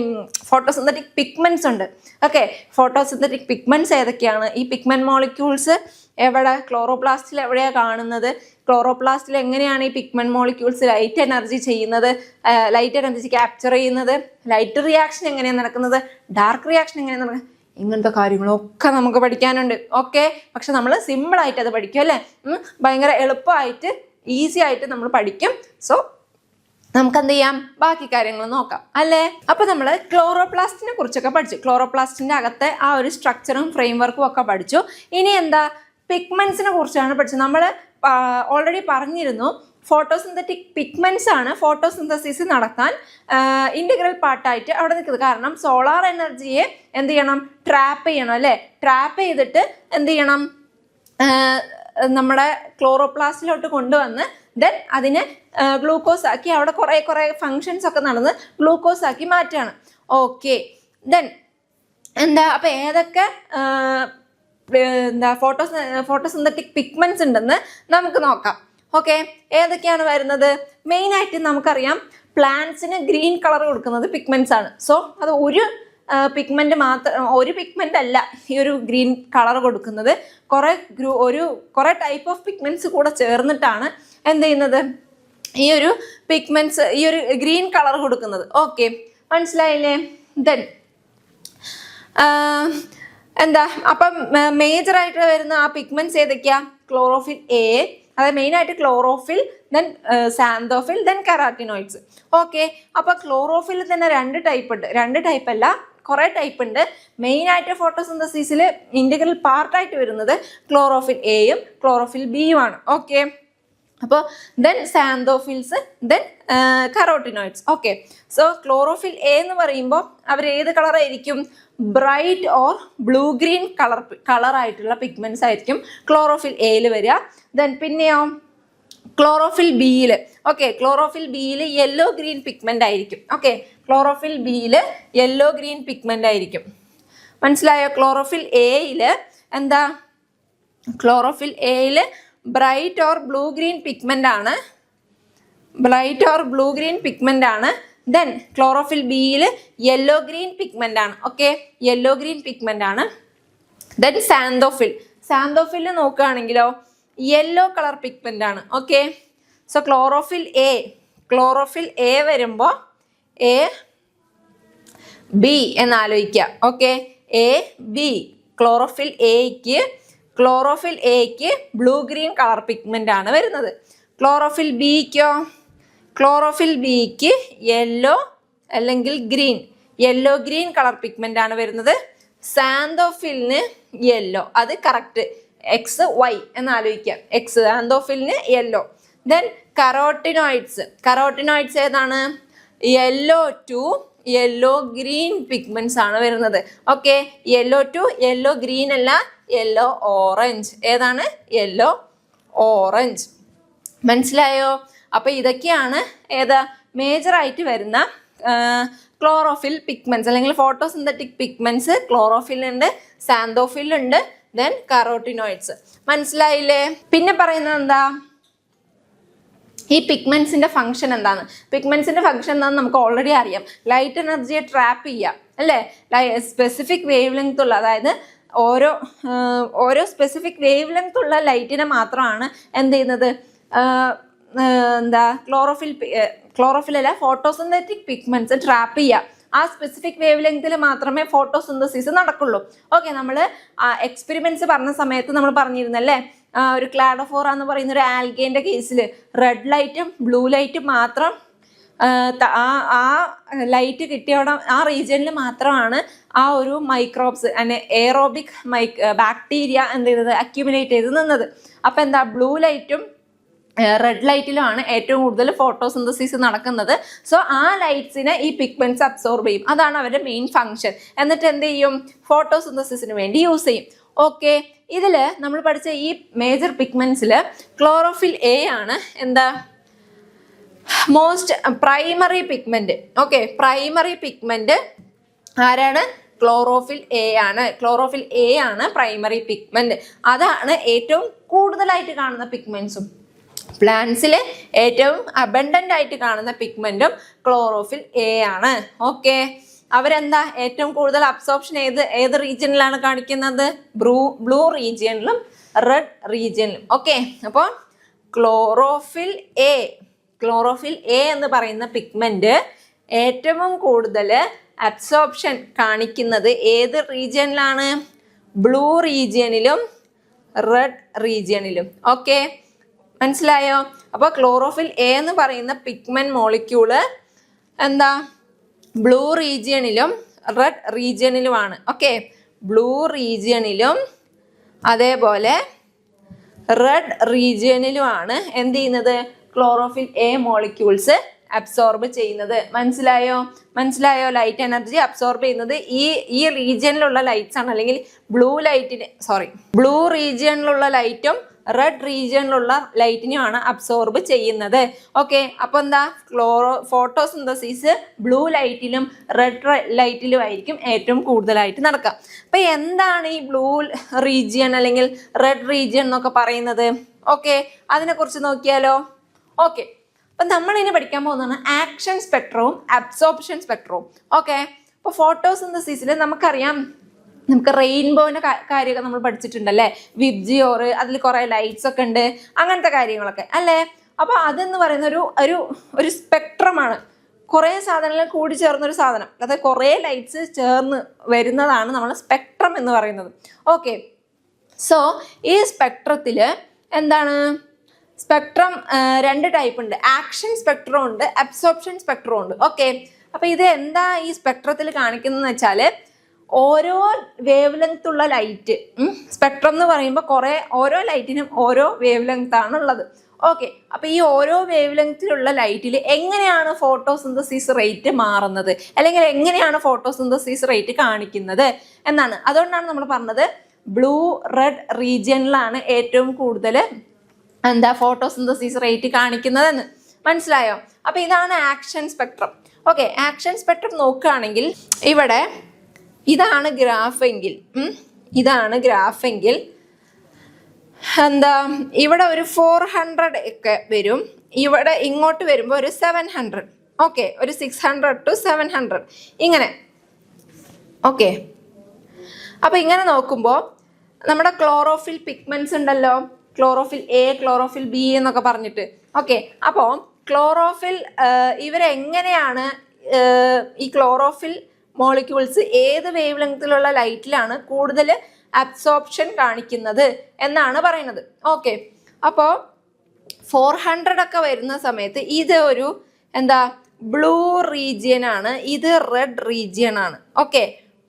ഫോട്ടോസിന്തറ്റിക് പിഗ്മെന്റ്സ് ഉണ്ട്. ഓക്കെ, ഫോട്ടോസിന്തറ്റിക് പിഗ്മെന്റ്സ് ഏതൊക്കെയാണ്? ഈ പിഗ്മെന്റ് മോളിക്യൂൾസ് ക്ലോറോപ്ലാസ്റ്റിൽ എവിടെയാണ് കാണുന്നത്? ക്ലോറോപ്ലാസ്റ്റിൽ എങ്ങനെയാണ് ഈ pigment molecules light energy capture ചെയ്യുന്നത്? ലൈറ്റ് റിയാക്ഷൻ എങ്ങനെയാണ് നടക്കുന്നത്? ഡാർക്ക് റിയാക്ഷൻ എങ്ങനെയാണ് നടക്കുന്നത്? ഇങ്ങനത്തെ കാര്യങ്ങളൊക്കെ നമുക്ക് പഠിക്കാനുണ്ട്. ഓക്കെ, പക്ഷെ നമ്മൾ സിമ്പിളായിട്ട് അത് പഠിക്കും അല്ലേ? ഭയങ്കര എളുപ്പമായിട്ട് ഈസി ആയിട്ട് നമ്മൾ പഠിക്കും. സോ നമുക്ക് എന്ത് ചെയ്യാം? ബാക്കി കാര്യങ്ങൾ നോക്കാം അല്ലേ? അപ്പൊ നമ്മൾ ക്ലോറോപ്ലാസ്റ്റിനെ കുറിച്ചൊക്കെ പഠിച്ചു. ക്ലോറോപ്ലാസ്റ്റിന്റെ അകത്തെ ആ ഒരു സ്ട്രക്ചറും ഫ്രെയിംവർക്കും ഒക്കെ പഠിച്ചു. ഇനി പിഗ്മെന്റ്സിനെ കുറിച്ചാണ് പഠിച്ചത്. നമ്മൾ ഓൾറെഡി പറഞ്ഞിരുന്നു, ഫോട്ടോസിന്തറ്റിക് പിഗ്മെന്റ്സ് ആണ് ഫോട്ടോസിന്തസിസ് നടത്താൻ ഇന്റഗ്രൽ പാർട്ടായിട്ട് അവിടെ നിൽക്കുന്നത്. കാരണം സോളാർ എനർജിയെ എന്ത് ചെയ്യണം? ട്രാപ്പ് ചെയ്യണം അല്ലേ? ട്രാപ്പ് ചെയ്തിട്ട് എന്ത് ചെയ്യണം? നമ്മുടെ ക്ലോറോപ്ലാസ്റ്റിലോട്ട് കൊണ്ടുവന്ന് ദെൻ അതിനെ ഗ്ലൂക്കോസ് ആക്കി അവിടെ കുറേ ഫങ്ഷൻസ് ഒക്കെ നടന്ന് ഗ്ലൂക്കോസ് ആക്കി മാറ്റുകയാണ്. ഓക്കെ, ദെൻ അപ്പം ഏതൊക്കെ ഫോട്ടോസിന്തറ്റിക് പിഗ്മെന്റ്സ് ഉണ്ടെന്ന് നമുക്ക് നോക്കാം. ഓക്കെ, ഏതൊക്കെയാണ് വരുന്നത്? മെയിനായിട്ട് നമുക്കറിയാം പ്ലാന്റ്സിന് ഗ്രീൻ കളർ കൊടുക്കുന്നത് പിഗ്മെന്റ്സ് ആണ്. സോ അത് ഒരു പിഗ്മെന്റ് അല്ല ഈ ഒരു ഗ്രീൻ കളർ കൊടുക്കുന്നത്. കുറേ ടൈപ്പ് ഓഫ് പിഗ്മെന്റ്സ് കൂടെ ചേർന്നിട്ടാണ് എന്ത് ചെയ്യുന്നത്? ഈ ഒരു ഗ്രീൻ കളർ കൊടുക്കുന്നത്. ഓക്കെ, മനസ്സിലായില്ലേ? ദെൻ അപ്പം മേജറായിട്ട് വരുന്ന ആ പിഗ്മെന്റ്സ് ഏതൊക്കെയാ? ക്ലോറോഫിൽ എ, അതായത് മെയിനായിട്ട് chlorophyll, then xanthophyll, then carotenoids. Okay, അപ്പൊ ക്ലോറോഫിൽ തന്നെ രണ്ട് ടൈപ്പ് അല്ല, കുറേ ടൈപ്പ് ഉണ്ട്. മെയിനായിട്ട് ഫോട്ടോസിന്തസിസിൽ ഇന്റഗ്രൽ പാർട്ടായിട്ട് വരുന്നത് ക്ലോറോഫിൽ എയും ക്ലോറോഫിൽ ബിയും ആണ്. ഓക്കെ, അപ്പോൾ then xanthophylls, then carotenoids. Okay, so chlorophyll A എന്ന് പറയുമ്പോൾ അവർ ഏത് കളറായിരിക്കും? ബ്രൈറ്റ് ഓർ ബ്ലൂ ഗ്രീൻ കളറായിട്ടുള്ള പിഗ്മെന്റ്സ് ആയിരിക്കും ക്ലോറോഫിൽ എയിൽ വരിക. ദെൻ പിന്നെയോ ക്ലോറോഫിൽ ബിയിൽ, ക്ലോറോഫിൽ ബിയിൽ യെല്ലോ ഗ്രീൻ പിഗ്മെന്റ് ആയിരിക്കും. ക്ലോറോഫിൽ ബിയിൽ യെല്ലോ ഗ്രീൻ പിഗ്മെന്റ് ആയിരിക്കും. മനസ്സിലായോ? ക്ലോറോഫിൽ എയിൽ എന്താ ക്ലോറോഫിൽ എയിൽ bright or blue green pigment ആണ്. ദെൻ ക്ലോറോഫിൽ ബിയിൽ യെല്ലോ ഗ്രീൻ പിഗ്മെന്റ് ആണ്. ഓക്കെ, യെല്ലോ ഗ്രീൻ പിഗ്മെന്റ് ആണ്. Then xanthophyll നോക്കുകയാണെങ്കിലോ yellow colour pigment ആണ്. ഓക്കെ, സോ ക്ലോറോഫിൽ എ വരുമ്പോൾ എ ബി എന്നാലോചിക്കുക. ഓക്കെ, എ ബി ക്ലോറോഫിൽ എക്ക് ബ്ലൂ ഗ്രീൻ കളർ പിഗ്മെന്റ് ആണ് വരുന്നത്. ക്ലോറോഫിൽ ബിക്ക് യെല്ലോ അല്ലെങ്കിൽ യെല്ലോ ഗ്രീൻ കളർ പിഗ്മെന്റ് ആണ് വരുന്നത്. സാന്തോഫിലിന് യെല്ലോ, അത് കറക്റ്റ്. എക്സ് വൈ എന്നാലോചിക്കാം. സാന്തോഫിലിന് യെല്ലോ. ദെൻ കറോട്ടിനോയിഡ്സ് ഏതാണ്? Yellow to yellow green pigments ആണ് വരുന്നത്. Okay, yellow to yellow green അല്ല, യെല്ലോ ഓറഞ്ച്. ഏതാണ്? Yellow orange. മനസ്സിലായോ? അപ്പൊ ഇതൊക്കെയാണ് മേജറായിട്ട് വരുന്ന ക്ലോറോഫിൽ പിഗ്മെന്റ്സ് അല്ലെങ്കിൽ ഫോട്ടോസിന്തറ്റിക് പിഗ്മെന്റ്സ്. ക്ലോറോഫിലുണ്ട്, സാന്തോഫിലുണ്ട്, ദെൻ കറോട്ടിനോയിഡ്സ്. മനസ്സിലായില്ലേ? പിന്നെ പറയുന്നത് എന്താ? ഈ പിഗ്മെന്റ്സിന്റെ ഫംഗ്ഷൻ എന്താണ്? പിഗ്മെന്റ്സിന്റെ ഫംഗ്ഷൻ എന്താണെന്ന് നമുക്ക് ഓൾറെഡി അറിയാം. ലൈറ്റ് എനർജിയെ ട്രാപ്പ് ചെയ്യുക അല്ലേ? സ്പെസിഫിക് വേവ് ലെങ്ത് ഉള്ള, അതായത് ഓരോ സ്പെസിഫിക് വേവ് ലെങ്ത് ഉള്ള ലൈറ്റിനെ മാത്രമാണ് എന്ത് ചെയ്യുന്നത്? ക്ലോറോഫിലല്ല, ഫോട്ടോസിന്തറ്റിക് പിഗ്മെന്റ്സ് ട്രാപ്പ് ചെയ്യുക. ആ സ്പെസിഫിക് വേവ് ലെങ്തിൽ മാത്രമേ ഫോട്ടോസിന്തസിസ് നടക്കുള്ളൂ. ഓക്കെ, നമ്മൾ എക്സ്പെരിമെന്റ്സ് പറഞ്ഞ സമയത്ത് നമ്മൾ പറഞ്ഞിരുന്നല്ലേ, ഒരു ക്ലാഡോഫോറ എന്ന് പറയുന്ന ഒരു ആൽഗേന്റെ കേസിൽ റെഡ് ലൈറ്റും ബ്ലൂ ലൈറ്റും മാത്രം ആ ലൈറ്റ് കിട്ടിയോടെ ആ റീജിയനിൽ മാത്രമാണ് ആ ഒരു മൈക്രോബ്സ് എയറോബിക് ബാക്ടീരിയ എന്ത് ചെയ്തത്? അക്യുമുലേറ്റ് ചെയ്ത് നിന്നത്. അപ്പം എന്താ, ബ്ലൂ ലൈറ്റും റെഡ് ലൈറ്റിലുമാണ് ഏറ്റവും കൂടുതൽ ഫോട്ടോസിന്തസിസ് നടക്കുന്നത്. സോ ആ ലൈറ്റ്സിനെ ഈ പിഗ്മെന്റ്സ് അബ്സോർബ് ചെയ്യും. അതാണ് അവരുടെ മെയിൻ ഫംഗ്ഷൻ. എന്നിട്ട് എന്ത് ചെയ്യും? ഫോട്ടോസിന്തസിസിന് വേണ്ടി യൂസ് ചെയ്യും. ഓക്കെ, ഇതിൽ നമ്മൾ പഠിച്ച ഈ മേജർ പിഗ്മെന്റ്സിൽ ക്ലോറോഫിൽ എ ആണ് എന്താ most primary pigment. Okay, primary pigment ആരാണ്? ക്ലോറോഫിൽ എ ആണ് പ്രൈമറി പിഗ്മെന്റ്. അതാണ് ഏറ്റവും കൂടുതലായിട്ട് കാണുന്ന പിഗ്മെന്റ്സും. പ്ലാന്റ്സിൽ ഏറ്റവും അബണ്ടന്റ് ആയിട്ട് കാണുന്ന പിഗ്മെന്റും ക്ലോറോഫിൽ എ ആണ്. ഓക്കെ, അവരെന്താ ഏറ്റവും കൂടുതൽ അബ്സോർപ്ഷൻ ഏത് റീജിയനിലാണ് കാണിക്കുന്നത്? ബ്ലൂ റീജിയനിലും റെഡ് റീജിയനിലും. ഓക്കെ, അപ്പോൾ ക്ലോറോഫിൽ എ എന്ന് പറയുന്ന പിഗ്മെന്റ് ഏറ്റവും കൂടുതൽ അബ്സോർപ്ഷൻ കാണിക്കുന്നത് ഏത് റീജിയനിലാണ്? ബ്ലൂ റീജിയനിലും റെഡ് റീജിയനിലും. ഓക്കെ, മനസ്സിലായോ? അപ്പോൾ ക്ലോറോഫിൽ എ എന്ന് പറയുന്ന പിഗ്മെന്റ് മോളിക്യൂള് എന്താ ബ്ലൂ റീജിയനിലും റെഡ് റീജിയനിലുമാണ്. ഓക്കെ, ബ്ലൂ റീജിയനിലും അതേപോലെ റെഡ് റീജിയനിലുമാണ് എന്ത് ചെയ്യുന്നത്? ക്ലോറോഫിൽ എ മോളിക്യൂൾസ് അബ്സോർബ് ചെയ്യുന്നത്. മനസ്സിലായോ? ലൈറ്റ് എനർജി അബ്സോർബ് ചെയ്യുന്നത് ഈ റീജിയനിലുള്ള ലൈറ്റ്സ് ആണ്. അല്ലെങ്കിൽ ബ്ലൂ റീജിയനിലുള്ള ലൈറ്റും റെഡ് റീജിയനിലുള്ള ലൈറ്റിനെയാണ് അബ്സോർബ് ചെയ്യുന്നത്. ഓക്കെ, അപ്പോൾ എന്താ ഫോട്ടോസിന്തസിസ് ബ്ലൂ ലൈറ്റിലും റെഡ് ലൈറ്റിലും ആയിരിക്കും ഏറ്റവും കൂടുതലായിട്ട് നടക്കുക. അപ്പം എന്താണ് ഈ ബ്ലൂ റീജിയൻ അല്ലെങ്കിൽ റെഡ് റീജിയൻ എന്നൊക്കെ പറയുന്നത്? ഓക്കെ, അതിനെക്കുറിച്ച് നോക്കിയാലോ? ഓക്കെ, അപ്പം നമ്മളിനി പഠിക്കാൻ പോകുന്നതാണ് ആക്ഷൻ സ്പെക്ട്രവും അബ്സോർപ്ഷൻ സ്പെക്ട്രവും. ഓക്കെ, അപ്പോൾ ഫോട്ടോസിന്തസിസിൽ നമുക്കറിയാം, നമുക്ക് റെയിൻബോന്റെ കാര്യമൊക്കെ നമ്മൾ പഠിച്ചിട്ടുണ്ടല്ലേ, വിബ്ജിയോർ, അതിൽ കുറേ ലൈറ്റ്സ് ഒക്കെ ഉണ്ട്, അങ്ങനത്തെ കാര്യങ്ങളൊക്കെ അല്ലേ. അപ്പോൾ അതെന്ന് പറയുന്ന ഒരു സ്പെക്ട്രമാണ്. കുറേ സാധനങ്ങൾ കൂടി ചേർന്നൊരു സാധനം, അതായത് കുറേ ലൈറ്റ്സ് ചേർന്ന് വരുന്നതാണ് നമ്മൾ സ്പെക്ട്രം എന്ന് പറയുന്നത്. ഓക്കെ, സോ ഈ സ്പെക്ട്രത്തിൽ എന്താണ്? സ്പെക്ട്രം രണ്ട് ടൈപ്പ് ഉണ്ട്. ആക്ഷൻ സ്പെക്ട്രം ഉണ്ട്, അബ്സോർപ്ഷൻ സ്പെക്ട്രം ഉണ്ട്. ഓക്കെ, അപ്പോൾ ഇത് എന്താ ഈ സ്പെക്ട്രത്തിൽ കാണിക്കുന്നതെന്ന് വെച്ചാൽ ഓരോ വേവ് ലെങ്ത് ഉള്ള ലൈറ്റ്, സ്പെക്ട്രം എന്ന് പറയുമ്പോൾ ഓരോ ലൈറ്റിനും ഓരോ വേവ് ലെങ്ത് ആണ് ഉള്ളത്. ഓക്കെ, അപ്പോൾ ഈ ഓരോ വേവ് ലെങ്ത്തിലുള്ള ലൈറ്റിൽ എങ്ങനെയാണ് ഫോട്ടോസിന്തസിസ് റേറ്റ് മാറുന്നത്, അല്ലെങ്കിൽ എങ്ങനെയാണ് ഫോട്ടോസിന്തസിസ് റേറ്റ് കാണിക്കുന്നത് എന്നാണ്. അതുകൊണ്ടാണ് നമ്മൾ പറഞ്ഞത് ബ്ലൂ റെഡ് റീജിയനിലാണ് ഏറ്റവും കൂടുതൽ ഫോട്ടോസിന്തസിസ് റേറ്റ് കാണിക്കുന്നതെന്ന്. മനസ്സിലായോ? അപ്പോൾ ഇതാണ് action spectrum. Okay, action spectrum നോക്കുകയാണെങ്കിൽ ഇവിടെ ഇതാണ് ഗ്രാഫ് എങ്കിൽ ഇതാണ് ഗ്രാഫെങ്കിൽ എന്താ ഇവിടെ ഒരു 400 ഒക്കെ വരും, ഇവിടെ ഇങ്ങോട്ട് വരുമ്പോൾ ഒരു 700. ഓക്കെ, ഒരു 600 to 700 ഇങ്ങനെ. ഓക്കെ, അപ്പോൾ ഇങ്ങനെ നോക്കുമ്പോൾ നമ്മുടെ ക്ലോറോഫിൽ പിഗ്മെന്റ്സ് ഉണ്ടല്ലോ, ക്ലോറോഫിൽ എ, ക്ലോറോഫിൽ ബി എന്നൊക്കെ പറഞ്ഞിട്ട്. ഓക്കെ, അപ്പോൾ ക്ലോറോഫിൽ ഇവരെങ്ങനെയാണ് ഈ ക്ലോറോഫിൽ മോളിക്യൂൾസ് ഏത് വേവ് ലെങ്ത്തിലുള്ള ലൈറ്റിലാണ് കൂടുതൽ അബ്സോർപ്ഷൻ കാണിക്കുന്നത് എന്നാണ് പറയുന്നത്. ഓക്കെ, അപ്പോൾ 400 ഒക്കെ വരുന്ന സമയത്ത് ഇത് ഒരു എന്താ ബ്ലൂ റീജിയൻ ആണ്, ഇത് റെഡ് റീജിയൻ ആണ്. ഓക്കെ,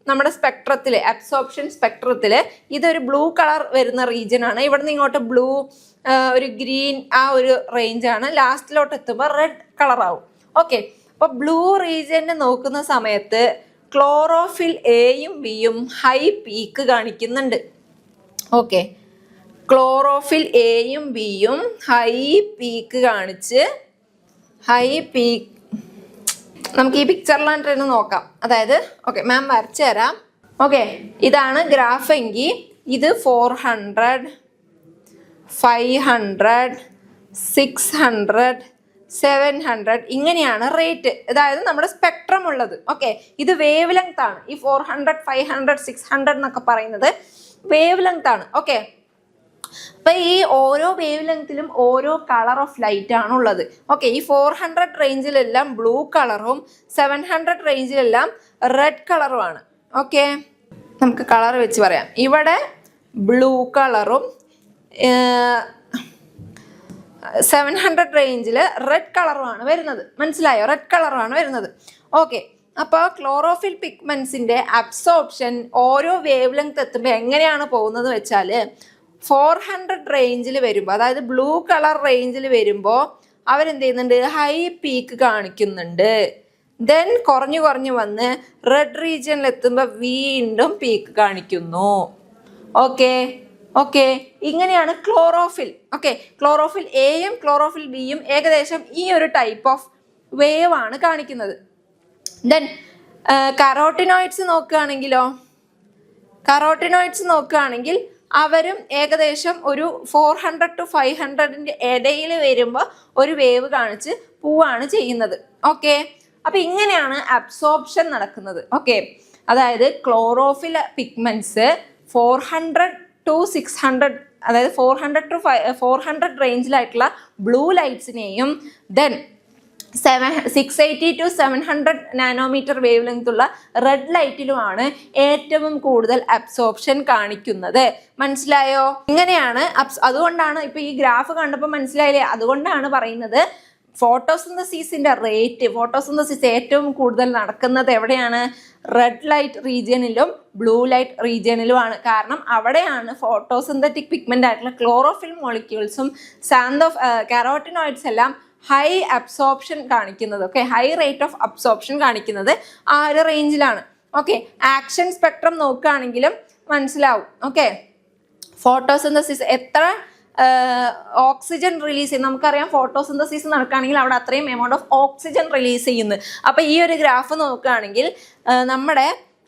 നമ്മുടെ സ്പെക്ട്രത്തിൽ, അബ്സോർപ്ഷൻ സ്പെക്ട്രത്തിൽ ഇതൊരു ബ്ലൂ കളർ വരുന്ന റീജിയൻ ആണ്. ഇവിടെ നിന്ന് ഇങ്ങോട്ട് ബ്ലൂ, ഒരു ഗ്രീൻ, ആ ഒരു റേഞ്ചാണ്. ലാസ്റ്റിലോട്ട് എത്തുമ്പോൾ റെഡ് കളർ ആവും. ഓക്കെ, അപ്പോൾ ബ്ലൂ റീജിയനെ നോക്കുന്ന സമയത്ത് ക്ലോറോഫിൽ എയും ബിയും ഹൈ പീക്ക് കാണിക്കുന്നുണ്ട്. ഓക്കെ, ക്ലോറോഫിൽ എയും ബിയും ഹൈ പീക്ക് കാണിച്ച്, ഹൈ പീക്ക് നമുക്ക് ഈ പിക്ചറിലായിട്ട് നോക്കാം. അതായത് ഓക്കെ, മാം വരച്ചു തരാം. ഓക്കെ, ഇതാണ് ഗ്രാഫ് എങ്കിൽ ഇത് 400, 500, 600, 700 ഇങ്ങനെയാണ് റേറ്റ്. അതായത് നമ്മുടെ സ്പെക്ട്രം ഉള്ളത്. ഓക്കെ, ഇത് വേവ് ലെങ്ത് ആണ്. ഈ 400, 500, 600 എന്നൊക്കെ പറയുന്നത് വേവ് ലെങ്ത് ആണ്. ഓക്കെ, അപ്പൊ ഈ ഓരോ വേവ് ലെങ്ത്തിലും ഓരോ കളർ ഓഫ് ലൈറ്റ് ആണ് ഉള്ളത്. ഓക്കെ, ഈ 400 റേഞ്ചിലെല്ലാം ബ്ലൂ കളറും 700 റേഞ്ചിലെല്ലാം റെഡ് കളറും ആണ്. ഓക്കെ, നമുക്ക് കളർ വെച്ച് പറയാം. ഇവിടെ ബ്ലൂ കളറും 700 റേഞ്ചിൽ റെഡ് കളറുമാണ് വരുന്നത്. മനസ്സിലായോ? റെഡ് കളറാണ് വരുന്നത്. ഓക്കെ, അപ്പോൾ ക്ലോറോഫിൽ പിഗ്മെന്റ്സിന്റെ അബ്സോർപ്ഷൻ ഓരോ വേവ് ലെങ്ത് എത്തുമ്പോൾ എങ്ങനെയാണ് പോകുന്നത് വെച്ചാൽ 400 റേഞ്ചിൽ വരുമ്പോൾ, അതായത് ബ്ലൂ കളർ റേഞ്ചിൽ വരുമ്പോൾ അവരെന്ത് ചെയ്യുന്നുണ്ട്, ഹൈ പീക്ക് കാണിക്കുന്നുണ്ട്. ദെൻ കുറഞ്ഞു കുറഞ്ഞു വന്ന് റെഡ് റീജിയനിൽ എത്തുമ്പോൾ വീണ്ടും പീക്ക് കാണിക്കുന്നു. ഓക്കെ ഓക്കെ, ഇങ്ങനെയാണ് ക്ലോറോഫിൽ. ഓക്കെ, ക്ലോറോഫിൽ എയും ക്ലോറോഫിൽ ബിയും ഏകദേശം ഈ ഒരു ടൈപ്പ് ഓഫ് വേവ് ആണ് കാണിക്കുന്നത്. ദെൻ കരോട്ടിനോയിഡ്സ് നോക്കുകയാണെങ്കിൽ അവരും ഏകദേശം ഒരു 400 to 500 ഇടയിൽ വരുമ്പോൾ ഒരു വേവ് കാണിച്ച് പോവാണ് ചെയ്യുന്നത്. ഓക്കെ, അപ്പൊ ഇങ്ങനെയാണ് അബ്സോർപ്ഷൻ നടക്കുന്നത്. ഓക്കെ, അതായത് ക്ലോറോഫിൽ പിഗ്മെന്റ്സ് 400 to 600, അതായത് 400 to 400 റേഞ്ചിലായിട്ടുള്ള ബ്ലൂ ലൈറ്റ്സിനെയും then 680 to 700 nanometre wavelength ഉള്ള റെഡ് ലൈറ്റിലുമാണ് ഏറ്റവും കൂടുതൽ അബ്സോർപ്ഷൻ കാണിക്കുന്നത്. മനസ്സിലായോ? ഇങ്ങനെയാണ്. അതുകൊണ്ടാണ് ഇപ്പൊ ഈ ഗ്രാഫ് കണ്ടപ്പോൾ മനസ്സിലായില്ലേ? അതുകൊണ്ടാണ് പറയുന്നത് ഫോട്ടോസിന്തസിസിന്റെ റേറ്റ്, ഫോട്ടോസിന്തസിസ് ഏറ്റവും കൂടുതൽ നടക്കുന്നത് എവിടെയാണ്? റെഡ് ലൈറ്റ് റീജിയനിലും ബ്ലൂ ലൈറ്റ് റീജിയനിലുമാണ്. കാരണം അവിടെയാണ് ഫോട്ടോസിന്തറ്റിക് പിഗ്മെന്റ് ആയിട്ടുള്ള ക്ലോറോഫിൽ മോളിക്യൂൾസും കാരോട്ടിനോയിഡ്സ് എല്ലാം ഹൈ അബ്സോർപ്ഷൻ കാണിക്കുന്നത്. Okay, high rate of absorption കാണിക്കുന്നത് ആ ഒരു റേഞ്ചിലാണ്. ഓക്കെ, ആക്ഷൻ സ്പെക്ട്രം നോക്കുകയാണെങ്കിലും മനസ്സിലാവും. ഓക്കെ, ഫോട്ടോസിന്തസിസ് എത്ര ഓക്സിജൻ റിലീസ് ചെയ്യും, നമുക്കറിയാം ഫോട്ടോസിന്തസിസ് നടക്കുകയാണെങ്കിൽ അവിടെ അത്രയും എമൗണ്ട് ഓഫ് ഓക്സിജൻ റിലീസ് ചെയ്യുന്നു. അപ്പോൾ ഈ ഒരു ഗ്രാഫ് നോക്കുകയാണെങ്കിൽ നമ്മുടെ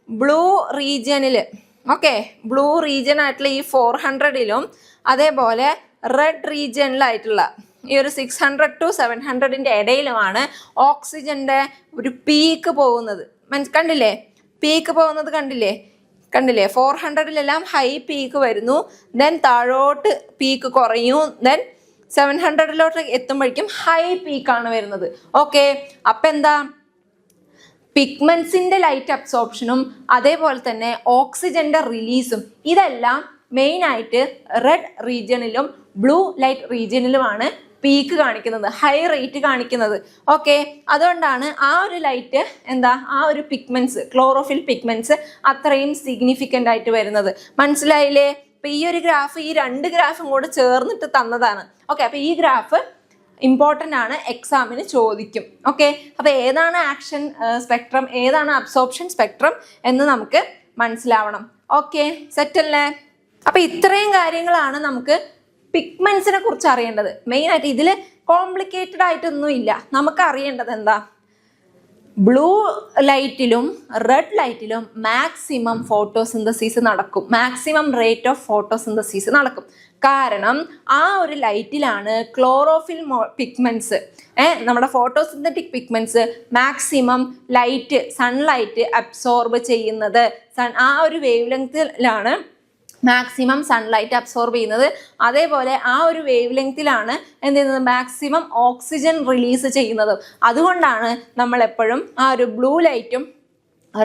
ബ്ലൂ റീജിയനിൽ, ഓക്കെ, ബ്ലൂ റീജിയൻ ആയിട്ടുള്ള ഈ 400ലും അതേപോലെ റെഡ് റീജിയനിലായിട്ടുള്ള ഈ ഒരു 600 to 700 ഇടയിലുമാണ് ഓക്സിജന്റെ ഒരു പീക്ക് പോകുന്നത്. കണ്ടില്ലേ? പീക്ക് പോകുന്നത് കണ്ടില്ലേ? 400ലെല്ലാം ഹൈ പീക്ക് വരുന്നു, ദെൻ താഴോട്ട് പീക്ക് കുറഞ്ഞു, ദെൻ 700ലോട്ട് എത്തുമ്പോഴേക്കും ഹൈ പീക്കാണ് വരുന്നത്. ഓക്കെ, അപ്പം എന്താ, പിഗ്മെന്റ്സിന്റെ ലൈറ്റ് അബ്സോർപ്ഷനും അതേപോലെ തന്നെ ഓക്സിജന്റെ റിലീസും ഇതെല്ലാം മെയിൻ ആയിട്ട് റെഡ് റീജിയനിലും ബ്ലൂ ലൈറ്റ് റീജിയനിലുമാണ് പീക്ക് കാണിക്കുന്നത്, ഹൈ റേറ്റ് കാണിക്കുന്നത്. ഓക്കെ, അതുകൊണ്ടാണ് ആ ഒരു ലൈറ്റ് എന്താ, ആ ഒരു പിഗ്മെന്റ്സ്, ക്ലോറോഫിൽ പിഗ്മെന്റ്സ് അത്രയും സിഗ്നിഫിക്കൻ്റ് ആയിട്ട് വരുന്നത്. മനസ്സിലായില്ലേ? അപ്പൊ ഈ ഒരു ഗ്രാഫ്, ഈ രണ്ട് ഗ്രാഫും കൂടെ ചേർന്നിട്ട് തന്നതാണ്. ഓക്കെ, അപ്പൊ ഈ ഗ്രാഫ് ഇമ്പോർട്ടൻ്റ് ആണ്, എക്സാമിന് ചോദിക്കും. ഓക്കെ, അപ്പൊ ഏതാണ് ആക്ഷൻ സ്പെക്ട്രം, ഏതാണ് അബ്സോർപ്ഷൻ സ്പെക്ട്രം എന്ന് നമുക്ക് മനസ്സിലാവണം. ഓക്കെ, സെറ്റല്ലേ? അപ്പൊ ഇത്രയും കാര്യങ്ങളാണ് നമുക്ക് പിഗ്മെന്റ്സിനെ കുറിച്ച് അറിയേണ്ടത്. മെയിൻ ആയിട്ട് ഇതിൽ കോംപ്ലിക്കേറ്റഡ് ആയിട്ടൊന്നും ഇല്ല. നമുക്ക് അറിയേണ്ടത് എന്താ, ബ്ലൂ ലൈറ്റിലും റെഡ് ലൈറ്റിലും മാക്സിമം ഫോട്ടോസിന്തസിസ് നടക്കും, മാക്സിമം റേറ്റ് ഓഫ് ഫോട്ടോസിന്തസിസ് നടക്കും. കാരണം ആ ഒരു ലൈറ്റിലാണ് ക്ലോറോഫിൽ പിഗ്മെന്റ്സ്, നമ്മുടെ photosynthetic pigments maximum light, sunlight absorb ചെയ്യുന്നത്. ആ ഒരു വേവ് ലെങ്തിലാണ് മാക്സിമം സൺലൈറ്റ് അബ്സോർബ് ചെയ്യുന്നത്. അതേപോലെ ആ ഒരു വേവ് ലെങ്തിലാണ് എന്ത് ചെയ്യുന്നത്, മാക്സിമം ഓക്സിജൻ റിലീസ് ചെയ്യുന്നത്. അതുകൊണ്ടാണ് നമ്മൾ എപ്പോഴും ആ ഒരു ബ്ലൂ ലൈറ്റും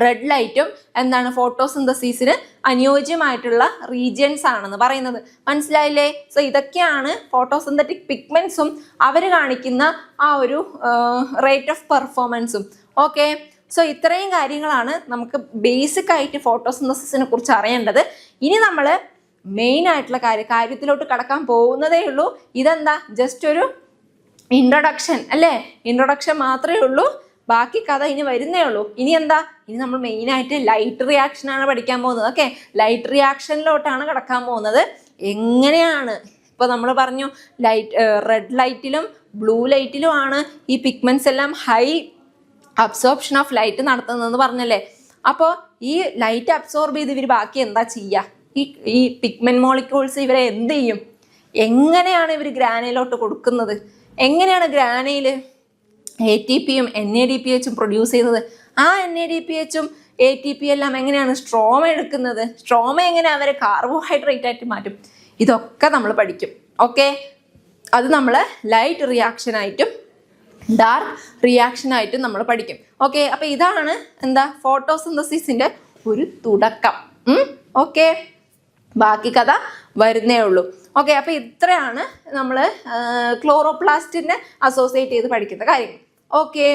റെഡ് ലൈറ്റും എന്താണ് ഫോട്ടോസിന്തസിസിന് അനുയോജ്യമായിട്ടുള്ള റീജിയൻസ് ആണെന്ന് പറയുന്നത്. മനസ്സിലായില്ലേ? സോ ഇതൊക്കെയാണ് ഫോട്ടോസിന്തറ്റിക് പിഗ്മെന്റ്സും അവർ കാണിക്കുന്ന ആ ഒരു റേറ്റ് ഓഫ് പെർഫോമൻസും. ഓക്കെ, സോ ഇത്രയും കാര്യങ്ങളാണ് നമുക്ക് ബേസിക് ആയിട്ട് ഫോട്ടോസിന്തസിസിനെ കുറിച്ച് അറിയേണ്ടത്. ഇനി നമ്മൾ മെയിൻ ആയിട്ടുള്ള കാര്യത്തിലോട്ട് കടക്കാൻ പോകുന്നതേ ഉള്ളൂ. ഇതെന്താ, ജസ്റ്റ് ഒരു ഇൻട്രൊഡക്ഷൻ അല്ലേ? ഇൻട്രൊഡക്ഷൻ മാത്രമേ ഉള്ളൂ, ബാക്കി കഥ ഇനി വരുന്നേ ഉള്ളൂ. ഇനി എന്താ, ഇനി നമ്മൾ മെയിനായിട്ട് ലൈറ്റ് റിയാക്ഷൻ ആണ് പഠിക്കാൻ പോകുന്നത്. ഓക്കെ, ലൈറ്റ് റിയാക്ഷനിലോട്ടാണ് കടക്കാൻ പോകുന്നത്. എങ്ങനെയാണ്, ഇപ്പോൾ നമ്മൾ പറഞ്ഞു റെഡ് ലൈറ്റിലും ബ്ലൂ ലൈറ്റിലും ആണ് ഈ പിഗ്മെന്റ്സ് എല്ലാം ഹൈ അബ്സോർപ്ഷൻ ഓഫ് ലൈറ്റ് നടത്തുന്നതെന്ന് പറഞ്ഞല്ലേ. അപ്പോൾ ഈ ലൈറ്റ് അബ്സോർബ് ചെയ്ത് ഇവർ ബാക്കി എന്താ ചെയ്യുക, ഈ പിഗ്മെന്റ് മോളിക്യൂൾസ് ഇവരെ എന്ത് ചെയ്യും, എങ്ങനെയാണ് ഇവർ ഗ്രാനയിലോട്ട് കൊടുക്കുന്നത്, എങ്ങനെയാണ് ഗ്രാനയിൽ ATPയും NADPHും പ്രൊഡ്യൂസ് ചെയ്യുന്നത്, ആ NADPHും ATP എല്ലാം എങ്ങനെയാണ് സ്ട്രോമ എടുക്കുന്നത്, സ്ട്രോമ എങ്ങനെ അവരെ കാർബോഹൈഡ്രേറ്റ് ആയിട്ട് മാറ്റും, ഇതൊക്കെ നമ്മൾ പഠിക്കും. ഓക്കെ, അത് നമ്മൾ ലൈറ്റ് റിയാക്ഷനായിട്ടും ഡാർക്ക് റിയാക്ഷനായിട്ടും നമ്മൾ പഠിക്കും. ഓക്കെ, അപ്പോൾ ഇതാണ് എന്താ ഫോട്ടോസിന്തസിസിൻ്റെ ഒരു തുടക്കം. ഓക്കെ, ബാക്കി കഥ വരുന്നേ ഉള്ളൂ. ഓക്കെ, അപ്പോൾ ഇത്രയാണ് നമ്മൾ ക്ലോറോപ്ലാസ്റ്റിനെ അസോസിയേറ്റ് ചെയ്ത് പഠിക്കുന്ന കാര്യങ്ങൾ. ഓക്കെ.